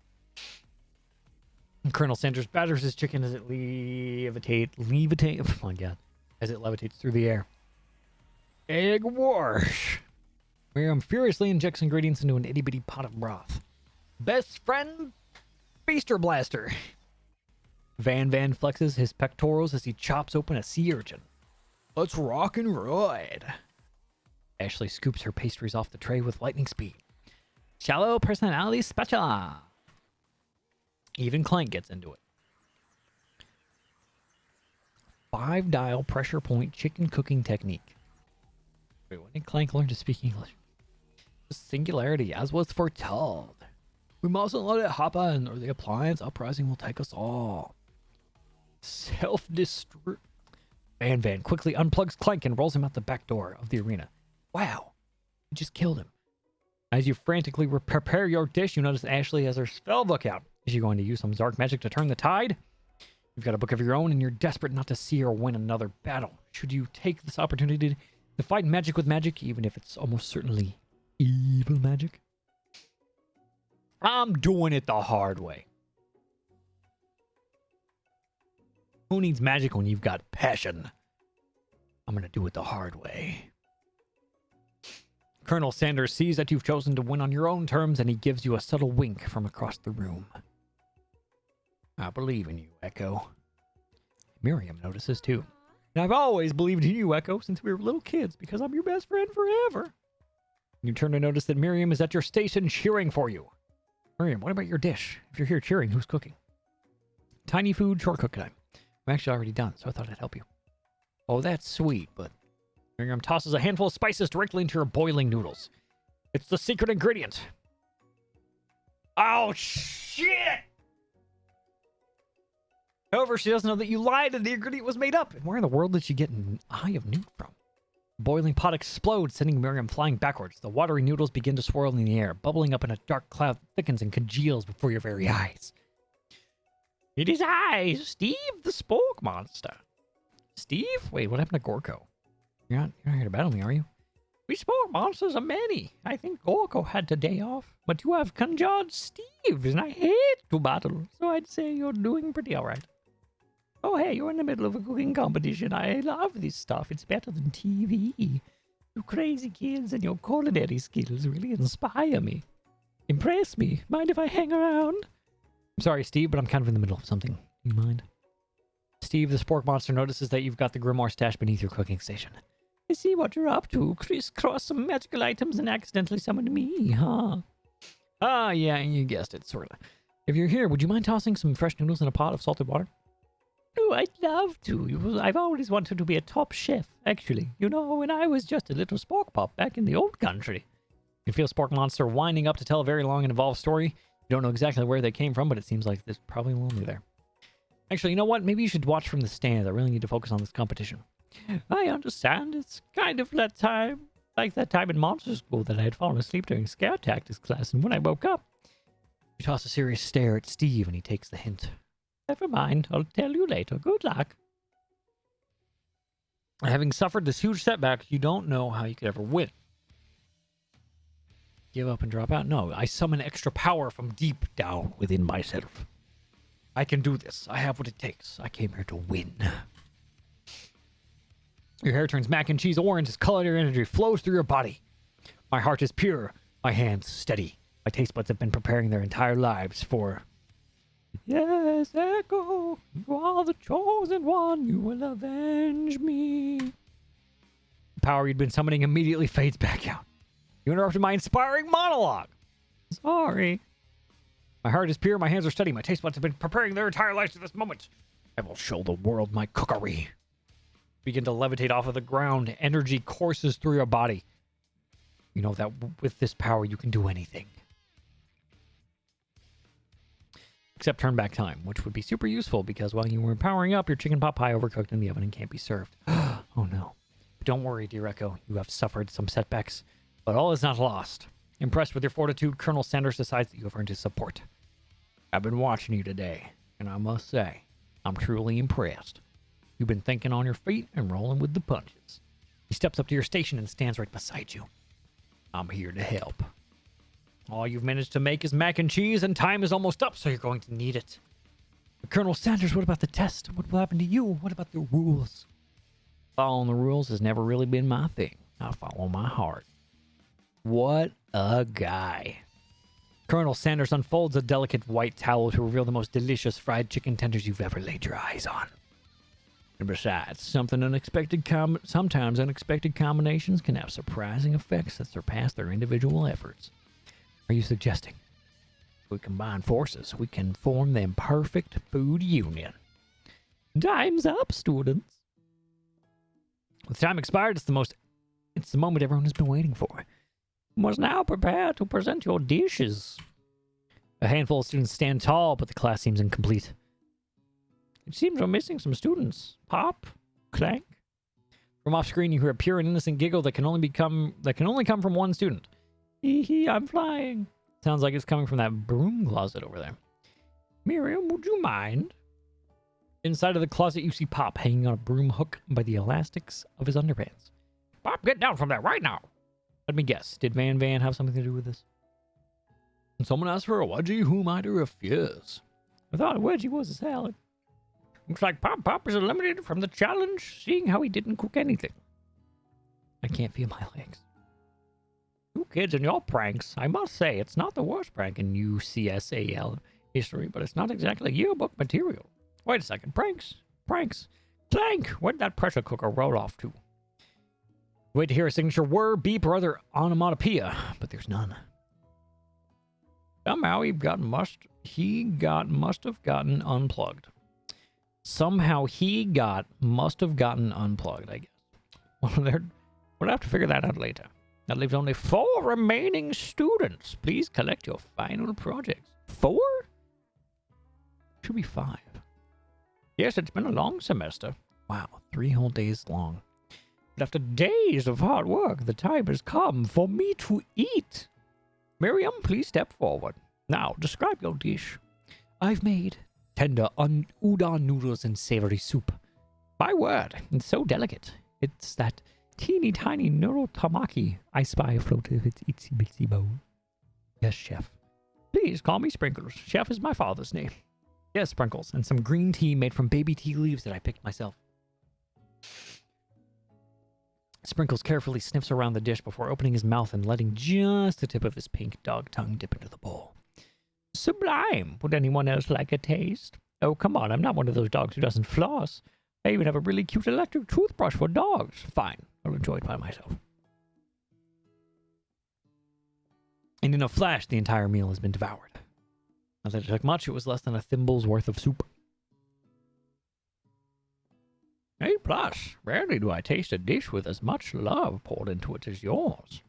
And Colonel Sanders batters his chicken as it levitate, oh my god, as it levitates through the air. Egg wash. Miriam furiously injects ingredients into an itty-bitty pot of broth. Best friend, Feaster Blaster. Van flexes his pectorals as he chops open a sea urchin. Let's rock and ride. Ashley scoops her pastries off the tray with lightning speed. Shallow personality spatula. Even Clank gets into it. 5-dial pressure point chicken cooking technique. Wait, when did Clank learn to speak English? Singularity, as was foretold. We mustn't let it happen, or the appliance uprising will take us all. Self-destruct. Van quickly unplugs Clank and rolls him out the back door of the arena. Wow, you just killed him. As you frantically prepare your dish, you notice Ashley has her spell book out. Is she going to use some dark magic to turn the tide? You've got a book of your own, and you're desperate not to see her win another battle. Should you take this opportunity to fight magic with magic, even if it's almost certainly evil magic? I'm doing it the hard way. Who needs magic when you've got passion? I'm going to do it the hard way. Colonel Sanders sees that you've chosen to win on your own terms, and he gives you a subtle wink from across the room. I believe in you, Echo. Miriam notices too. And I've always believed in you, Echo, since we were little kids, because I'm your best friend forever. You turn to notice that Miriam is at your station cheering for you. Miriam, what about your dish? If you're here cheering, who's cooking? Tiny food, short cook time. I'm actually already done, so I thought I'd help you. Oh, that's sweet, but... Miriam tosses a handful of spices directly into her boiling noodles. It's the secret ingredient. Oh, shit! However, she doesn't know that you lied and the ingredient was made up. And where in the world did she get an eye of newt from? The boiling pot explodes, sending Miriam flying backwards. The watery noodles begin to swirl in the air, bubbling up in a dark cloud that thickens and congeals before your very eyes. It is I, Steve the Spoke Monster. Steve? Wait, what happened to Gorko? You're not here to battle me, are you? We spoke monsters are many. I think Gorko had today off. But you have conjured Steve, and I hate to battle. So I'd say you're doing pretty alright. Oh, hey, you're in the middle of a cooking competition. I love this stuff. It's better than TV. You crazy kids and your culinary skills really inspire me. Impress me. Mind if I hang around? I'm sorry, Steve, but I'm kind of in the middle of something. Do you mind? Steve, the spork monster, notices that you've got the grimoire stashed beneath your cooking station. I see what you're up to. Crisscross some magical items and accidentally summoned me, huh? Ah, yeah, you guessed it, sort of. If you're here, would you mind tossing some fresh noodles in a pot of salted water? Oh, I'd love to. I've always wanted to be a top chef, actually. You know, when I was just a little spork pup back in the old country. You can feel Spork Monster winding up to tell a very long and involved story. You don't know exactly where they came from, but it seems like there's probably lonely there. Actually, you know what? Maybe you should watch from the stands. I really need to focus on this competition. I understand. It's kind of that time, like that time in monster school that I had fallen asleep during scare tactics class, and when I woke up, you toss a serious stare at Steve, and he takes the hint. Never mind. I'll tell you later. Good luck. Having suffered this huge setback, you don't know how you could ever win. Give up and drop out? No, I summon extra power from deep down within myself. I can do this. I have what it takes. I came here to win. Your hair turns mac and cheese orange as culinary energy flows through your body. My heart is pure. My hands steady. My taste buds have been preparing their entire lives for... Yes, Echo, you are the chosen one. You will avenge me. The power you'd been summoning immediately fades back out. You interrupted my inspiring monologue. Sorry. My heart is pure, my hands are steady, my taste buds have been preparing their entire lives to this moment. I will show the world my cookery. Begin to levitate off of the ground. Energy courses through your body. You know that with this power you can do anything. Except turn back time, which would be super useful because while you were powering up, your chicken pot pie overcooked in the oven and can't be served. Oh no. But don't worry, dear Echo. You have suffered some setbacks, but all is not lost. Impressed with your fortitude, Colonel Sanders decides that you have earned his support. I've been watching you today, and I must say, I'm truly impressed. You've been thinking on your feet and rolling with the punches. He steps up to your station and stands right beside you. I'm here to help. All you've managed to make is mac and cheese, and time is almost up, so you're going to need it. But Colonel Sanders, what about the test? What will happen to you? What about the rules? Following the rules has never really been my thing. I follow my heart. What a guy. Colonel Sanders unfolds a delicate white towel to reveal the most delicious fried chicken tenders you've ever laid your eyes on. And besides, sometimes unexpected combinations can have surprising effects that surpass their individual efforts. Are you suggesting if we combine forces, we can form the perfect food union? Time's up, students. With time expired, it's the moment everyone has been waiting for. You must now prepare to present your dishes. A handful of students stand tall, but the class seems incomplete. It seems we're missing some students. Pop, clank. From off screen, you hear a pure and innocent giggle that can only come from one student. Hee hee, I'm flying. Sounds like it's coming from that broom closet over there. Miriam, would you mind? Inside of the closet, you see Pop hanging on a broom hook by the elastics of his underpants. Pop, get down from there right now. Let me guess. Did Van Van have something to do with this? When someone asks for a wedgie, who am I to refuse? I thought a wedgie was a salad. Looks like Pop is eliminated from the challenge, seeing how he didn't cook anything. I can't feel my legs. You kids and your pranks. I must say, it's not the worst prank in UCSAL history, but it's not exactly yearbook material. Wait a second. Pranks. Clank! Where'd that pressure cooker roll off to? Wait to hear a signature word, beep, or other onomatopoeia, but there's none. Somehow must have gotten unplugged. I guess. We'll have to figure that out later. That leaves only 4 remaining students. Please collect your final projects. 4? Should be 5. Yes, it's been a long semester. Wow, 3 whole days long. But after days of hard work, the time has come for me to eat. Miriam, please step forward. Now, describe your dish. I've made tender udon noodles and savory soup. My word, it's so delicate. It's that teeny tiny noodle tamaki I spy afloat of its itsy bitsy bowl. Yes, chef. Please call me Sprinkles. Chef is my father's name. Yes, Sprinkles, and some green tea made from baby tea leaves that I picked myself. Sprinkles carefully sniffs around the dish before opening his mouth and letting just the tip of his pink dog tongue dip into the bowl. Sublime! Would anyone else like a taste? Oh, come on, I'm not one of those dogs who doesn't floss. I even have a really cute electric toothbrush for dogs. Fine, I'll enjoy it by myself. And in a flash, the entire meal has been devoured. Not that it took much, it was less than a thimble's worth of soup. A+, rarely do I taste a dish with as much love poured into it as yours.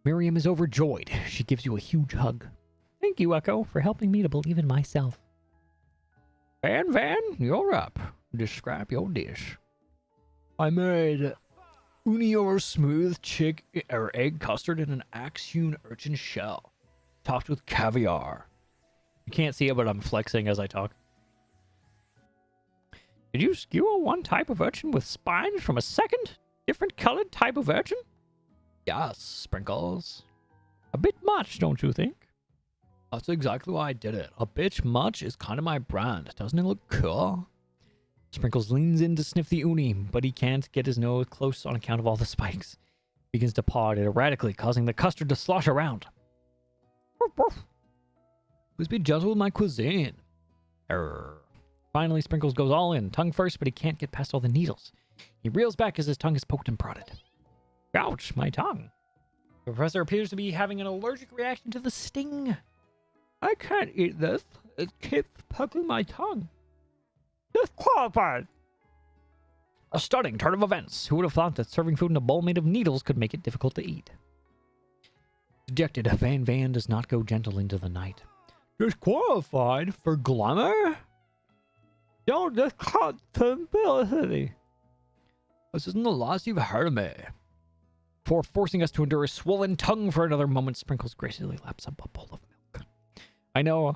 Miriam is overjoyed. She gives you a huge hug. Thank you, Echo, for helping me to believe in myself. Van, you're up. Describe your dish. I made Unior smooth egg custard in an axe-hewn urchin shell, topped with caviar. You can't see it, but I'm flexing as I talk. Did you skewer one type of urchin with spines from a second, different colored type of urchin? Yes, Sprinkles. A bit much, don't you think? That's exactly why I did it. A bit much is kind of my brand. Doesn't it look cool? Sprinkles leans in to sniff the uni, but he can't get his nose close on account of all the spikes. He begins to paw at it erratically, causing the custard to slosh around. Please be gentle with my cuisine. Err. Finally, Sprinkles goes all in, tongue first, but he can't get past all the needles. He reels back as his tongue is poked and prodded. Ouch, my tongue. The professor appears to be having an allergic reaction to the sting. I can't eat this. It keeps poking my tongue. Disqualified! A stunning turn of events. Who would have thought that serving food in a bowl made of needles could make it difficult to eat? Dejected, Van does not go gentle into the night. Disqualified for glamour? Don't discount possibility. This isn't the last you've heard of me. Before forcing us to endure a swollen tongue for another moment, Sprinkles gracefully laps up a bowl of milk. I know.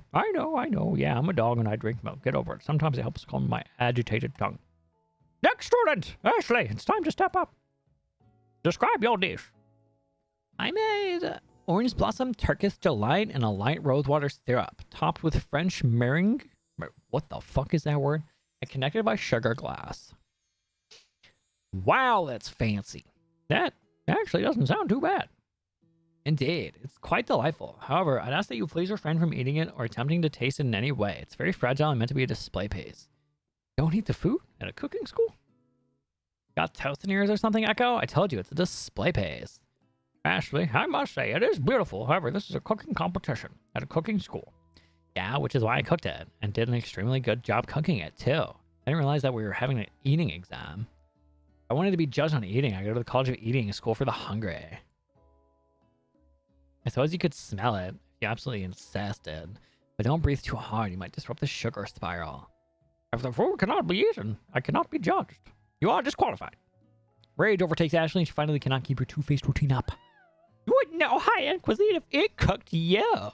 Yeah, I'm a dog and I drink milk. Get over it. Sometimes it helps calm my agitated tongue. Next student! Ashley, it's time to step up. Describe your dish. I made orange blossom Turkish delight and a light rosewater syrup, topped with French meringue. What the fuck is that word? And connected by sugar glass. Wow, that's fancy. That actually doesn't sound too bad. Indeed, it's quite delightful. However, I'd ask that you please refrain from eating it or attempting to taste it in any way. It's very fragile and meant to be a display piece. Don't eat the food at a cooking school? Got toast in ears or something, Echo? I told you, it's a display piece. Ashley, I must say, it is beautiful. However, this is a cooking competition at a cooking school. Yeah, which is why I cooked it and did an extremely good job cooking it, too. I didn't realize that we were having an eating exam. I wanted to be judged on eating. I go to the College of Eating, a school for the hungry. I suppose you could smell it if you absolutely insisted. But don't breathe too hard. You might disrupt the sugar spiral. If the food cannot be eaten, I cannot be judged. You are disqualified. Rage overtakes Ashley and she finally cannot keep her two-faced routine up. You wouldn't know high-end cuisine if it cooked you.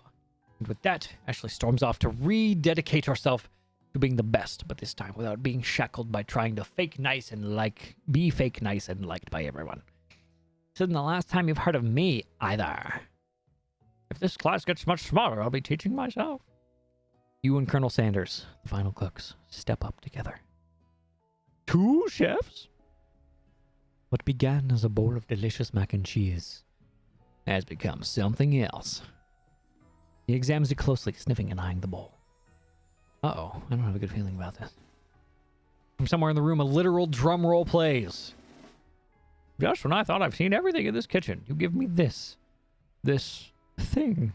And with that, Ashley storms off to rededicate herself to being the best, but this time without being shackled by trying to be fake nice and liked by everyone. This isn't the last time you've heard of me, either. If this class gets much smaller, I'll be teaching myself. You and Colonel Sanders, the final cooks, step up together. 2 chefs? What began as a bowl of delicious mac and cheese has become something else. He examines it closely, sniffing and eyeing the bowl. Uh-oh, I don't have a good feeling about this. From somewhere in the room, a literal drum roll plays. Just when I thought I've seen everything in this kitchen, you give me this thing,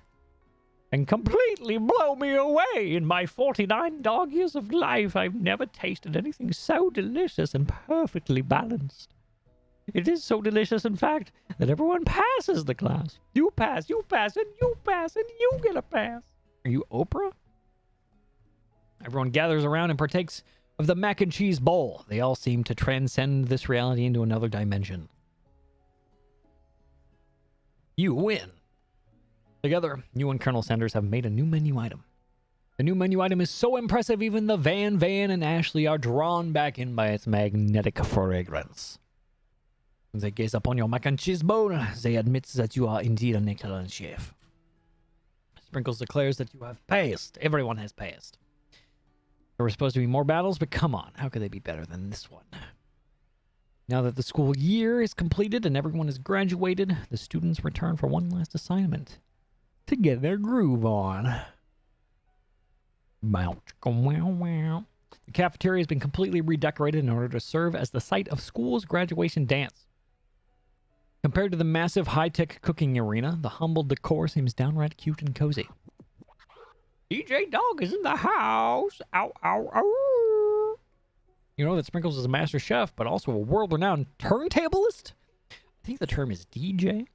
and completely blow me away. In my 49 dog years of life, I've never tasted anything so delicious and perfectly balanced. It is so delicious, in fact, that everyone passes the class. You pass, and you pass, and you get a pass. Are you Oprah? Everyone gathers around and partakes of the mac and cheese bowl. They all seem to transcend this reality into another dimension. You win. Together, you and Colonel Sanders have made a new menu item. The new menu item is so impressive, even the Van and Ashley are drawn back in by its magnetic fragrance. When they gaze upon your mac and cheese bowl, they admit that you are indeed an excellent chef. Sprinkles declares that you have passed. Everyone has passed. There were supposed to be more battles, but come on, how could they be better than this one? Now that the school year is completed and everyone has graduated, the students return for one last assignment to get their groove on. The cafeteria has been completely redecorated in order to serve as the site of school's graduation dance. Compared to the massive high-tech cooking arena, the humble decor seems downright cute and cozy. DJ Dog is in the house. Ow, ow, ow. You know that Sprinkles is a master chef, but also a world-renowned turntablist? I think the term is DJ.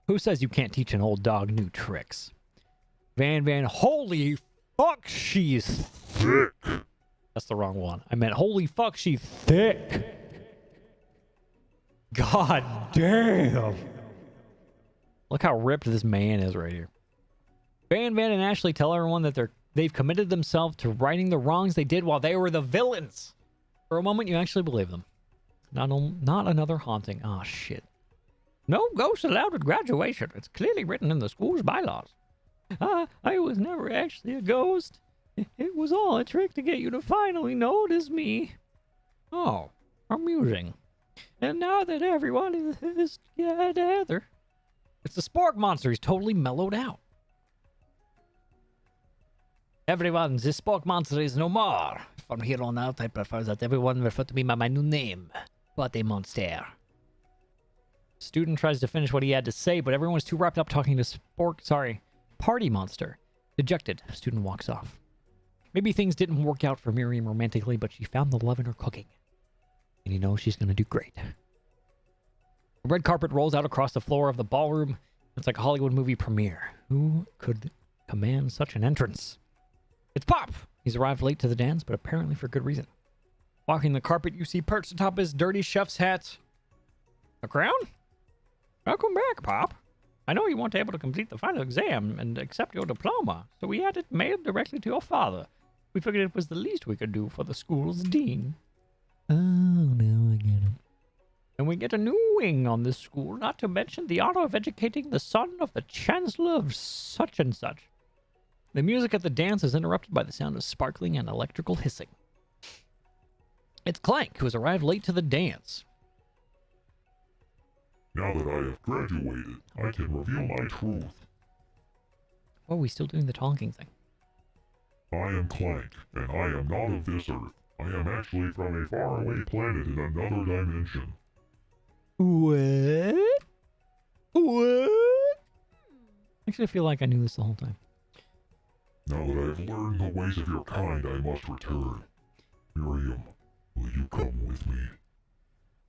Who says you can't teach an old dog new tricks? Van, holy fuck, she's thick. That's the wrong one. I meant, holy fuck, she's thick. God damn. Look how ripped this man is right here. Van and Ashley tell everyone that they've committed themselves to righting the wrongs they did while they were the villains. For a moment, you actually believe them. Not another haunting. Oh, shit. No ghosts allowed at graduation. It's clearly written in the school's bylaws. I was never actually a ghost. It was all a trick to get you to finally notice me. Oh, amusing. And now that everyone is together. It's the Spork monster. He's totally mellowed out. Everyone, the Spork monster is no more. From here on out, I prefer that everyone refer to me by my new name. What a monster. Student tries to finish what he had to say, but everyone's too wrapped up talking to Party Monster. Dejected, student walks off. Maybe things didn't work out for Miriam romantically, but she found the love in her cooking. And you know she's gonna do great. A red carpet rolls out across the floor of the ballroom. It's like a Hollywood movie premiere. Who could command such an entrance. It's Pop! He's arrived late to the dance, but apparently for good reason. Walking the carpet, you see perched atop his dirty chef's hat. A crown? Welcome back, Pop. I know you weren't able to complete the final exam and accept your diploma, so we had it mailed directly to your father. We figured it was the least we could do for the school's dean. Oh, now I get it. And we get a new wing on this school, not to mention the honor of educating the son of the chancellor of such and such. The music at the dance is interrupted by the sound of sparkling and electrical hissing. It's Clank, who has arrived late to the dance. Now that I have graduated, I can reveal my truth. Oh, we still doing the talking thing. I am Clank, and I am not of this earth. I am actually from a faraway planet in another dimension. What? What? Actually, I feel like I knew this the whole time. Now that I have learned the ways of your kind, I must return. Miriam, will you come with me?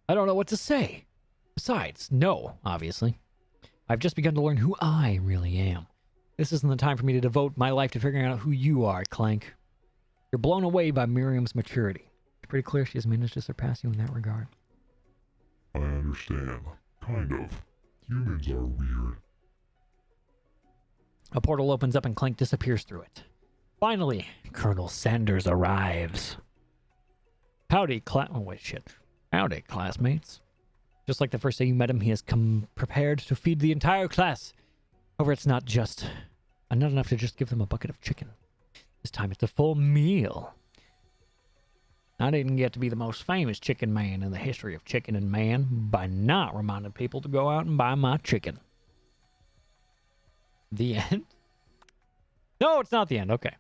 I don't know what to say. Besides, no, obviously. I've just begun to learn who I really am. This isn't the time for me to devote my life to figuring out who you are, Clank. You're blown away by Miriam's maturity. It's pretty clear she has managed to surpass you in that regard. I understand. Kind of. Humans are weird. A portal opens up and Clank disappears through it. Finally, Colonel Sanders arrives. Howdy, Howdy, classmates. Just like the first day you met him, he has come prepared to feed the entire class. However, it's not enough to just give them a bucket of chicken. This time it's a full meal. I didn't get to be the most famous chicken man in the history of chicken and man by not reminding people to go out and buy my chicken. The end? No, it's not the end. Okay.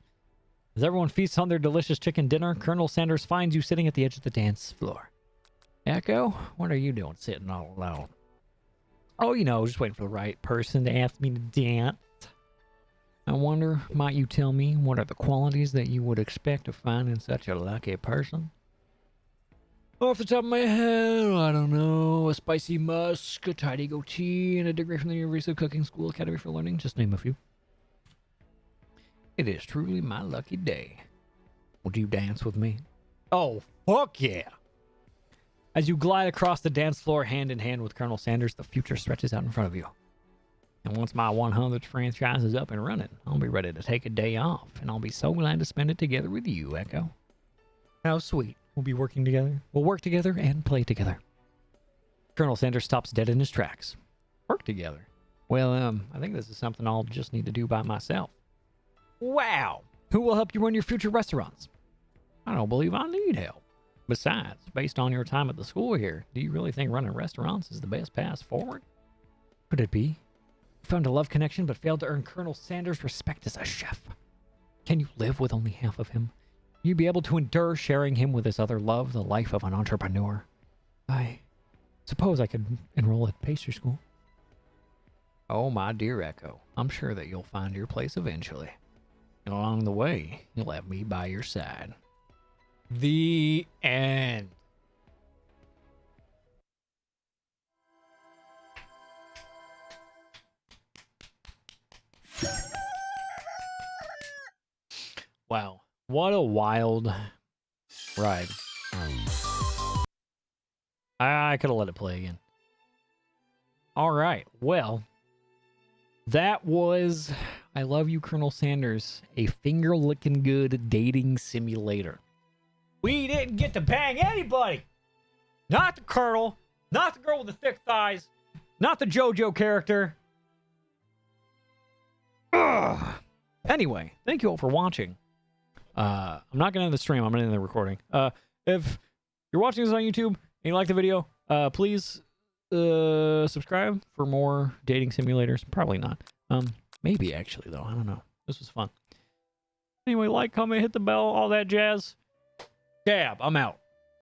As everyone feasts on their delicious chicken dinner, Colonel Sanders finds you sitting at the edge of the dance floor. Echo, what are you doing sitting all alone? Oh, you know, just waiting for the right person to ask me to dance. I wonder, might you tell me what are the qualities that you would expect to find in such a lucky person? Off the top of my head, I don't know. A spicy musk, a tidy goatee, and a degree from the University of Cooking School Academy for Learning. Just name a few. It is truly my lucky day. Would you dance with me? Oh, fuck yeah! As you glide across the dance floor hand in hand with Colonel Sanders, the future stretches out in front of you. And once my 100th franchise is up and running, I'll be ready to take a day off, and I'll be so glad to spend it together with you, Echo. How sweet. We'll be working together. We'll work together and play together. Colonel Sanders stops dead in his tracks. Work together? Well, I think this is something I'll just need to do by myself. Wow! Who will help you run your future restaurants? I don't believe I need help. Besides, based on your time at the school here, do you really think running restaurants is the best path forward? Could it be? You found a love connection but failed to earn Colonel Sanders' respect as a chef. Can you live with only half of him? Will you be able to endure sharing him with his other love, the life of an entrepreneur? I suppose I could enroll at pastry school. Oh, my dear Echo, I'm sure that you'll find your place eventually. And along the way, you'll have me by your side. The end. Wow. What a wild ride. I could have let it play again. All right. Well, that was I Love You, Colonel Sanders, a finger-licking good dating simulator. We didn't get to bang anybody. Not the Colonel. Not the girl with the thick thighs. Not the JoJo character. Ugh. Anyway, thank you all for watching. I'm not going to end the stream. I'm going to end the recording. If you're watching this on YouTube and you like the video, please subscribe for more dating simulators. Probably not. Maybe actually, though. I don't know. This was fun. Anyway, like, comment, hit the bell, all that jazz. Dab, I'm out.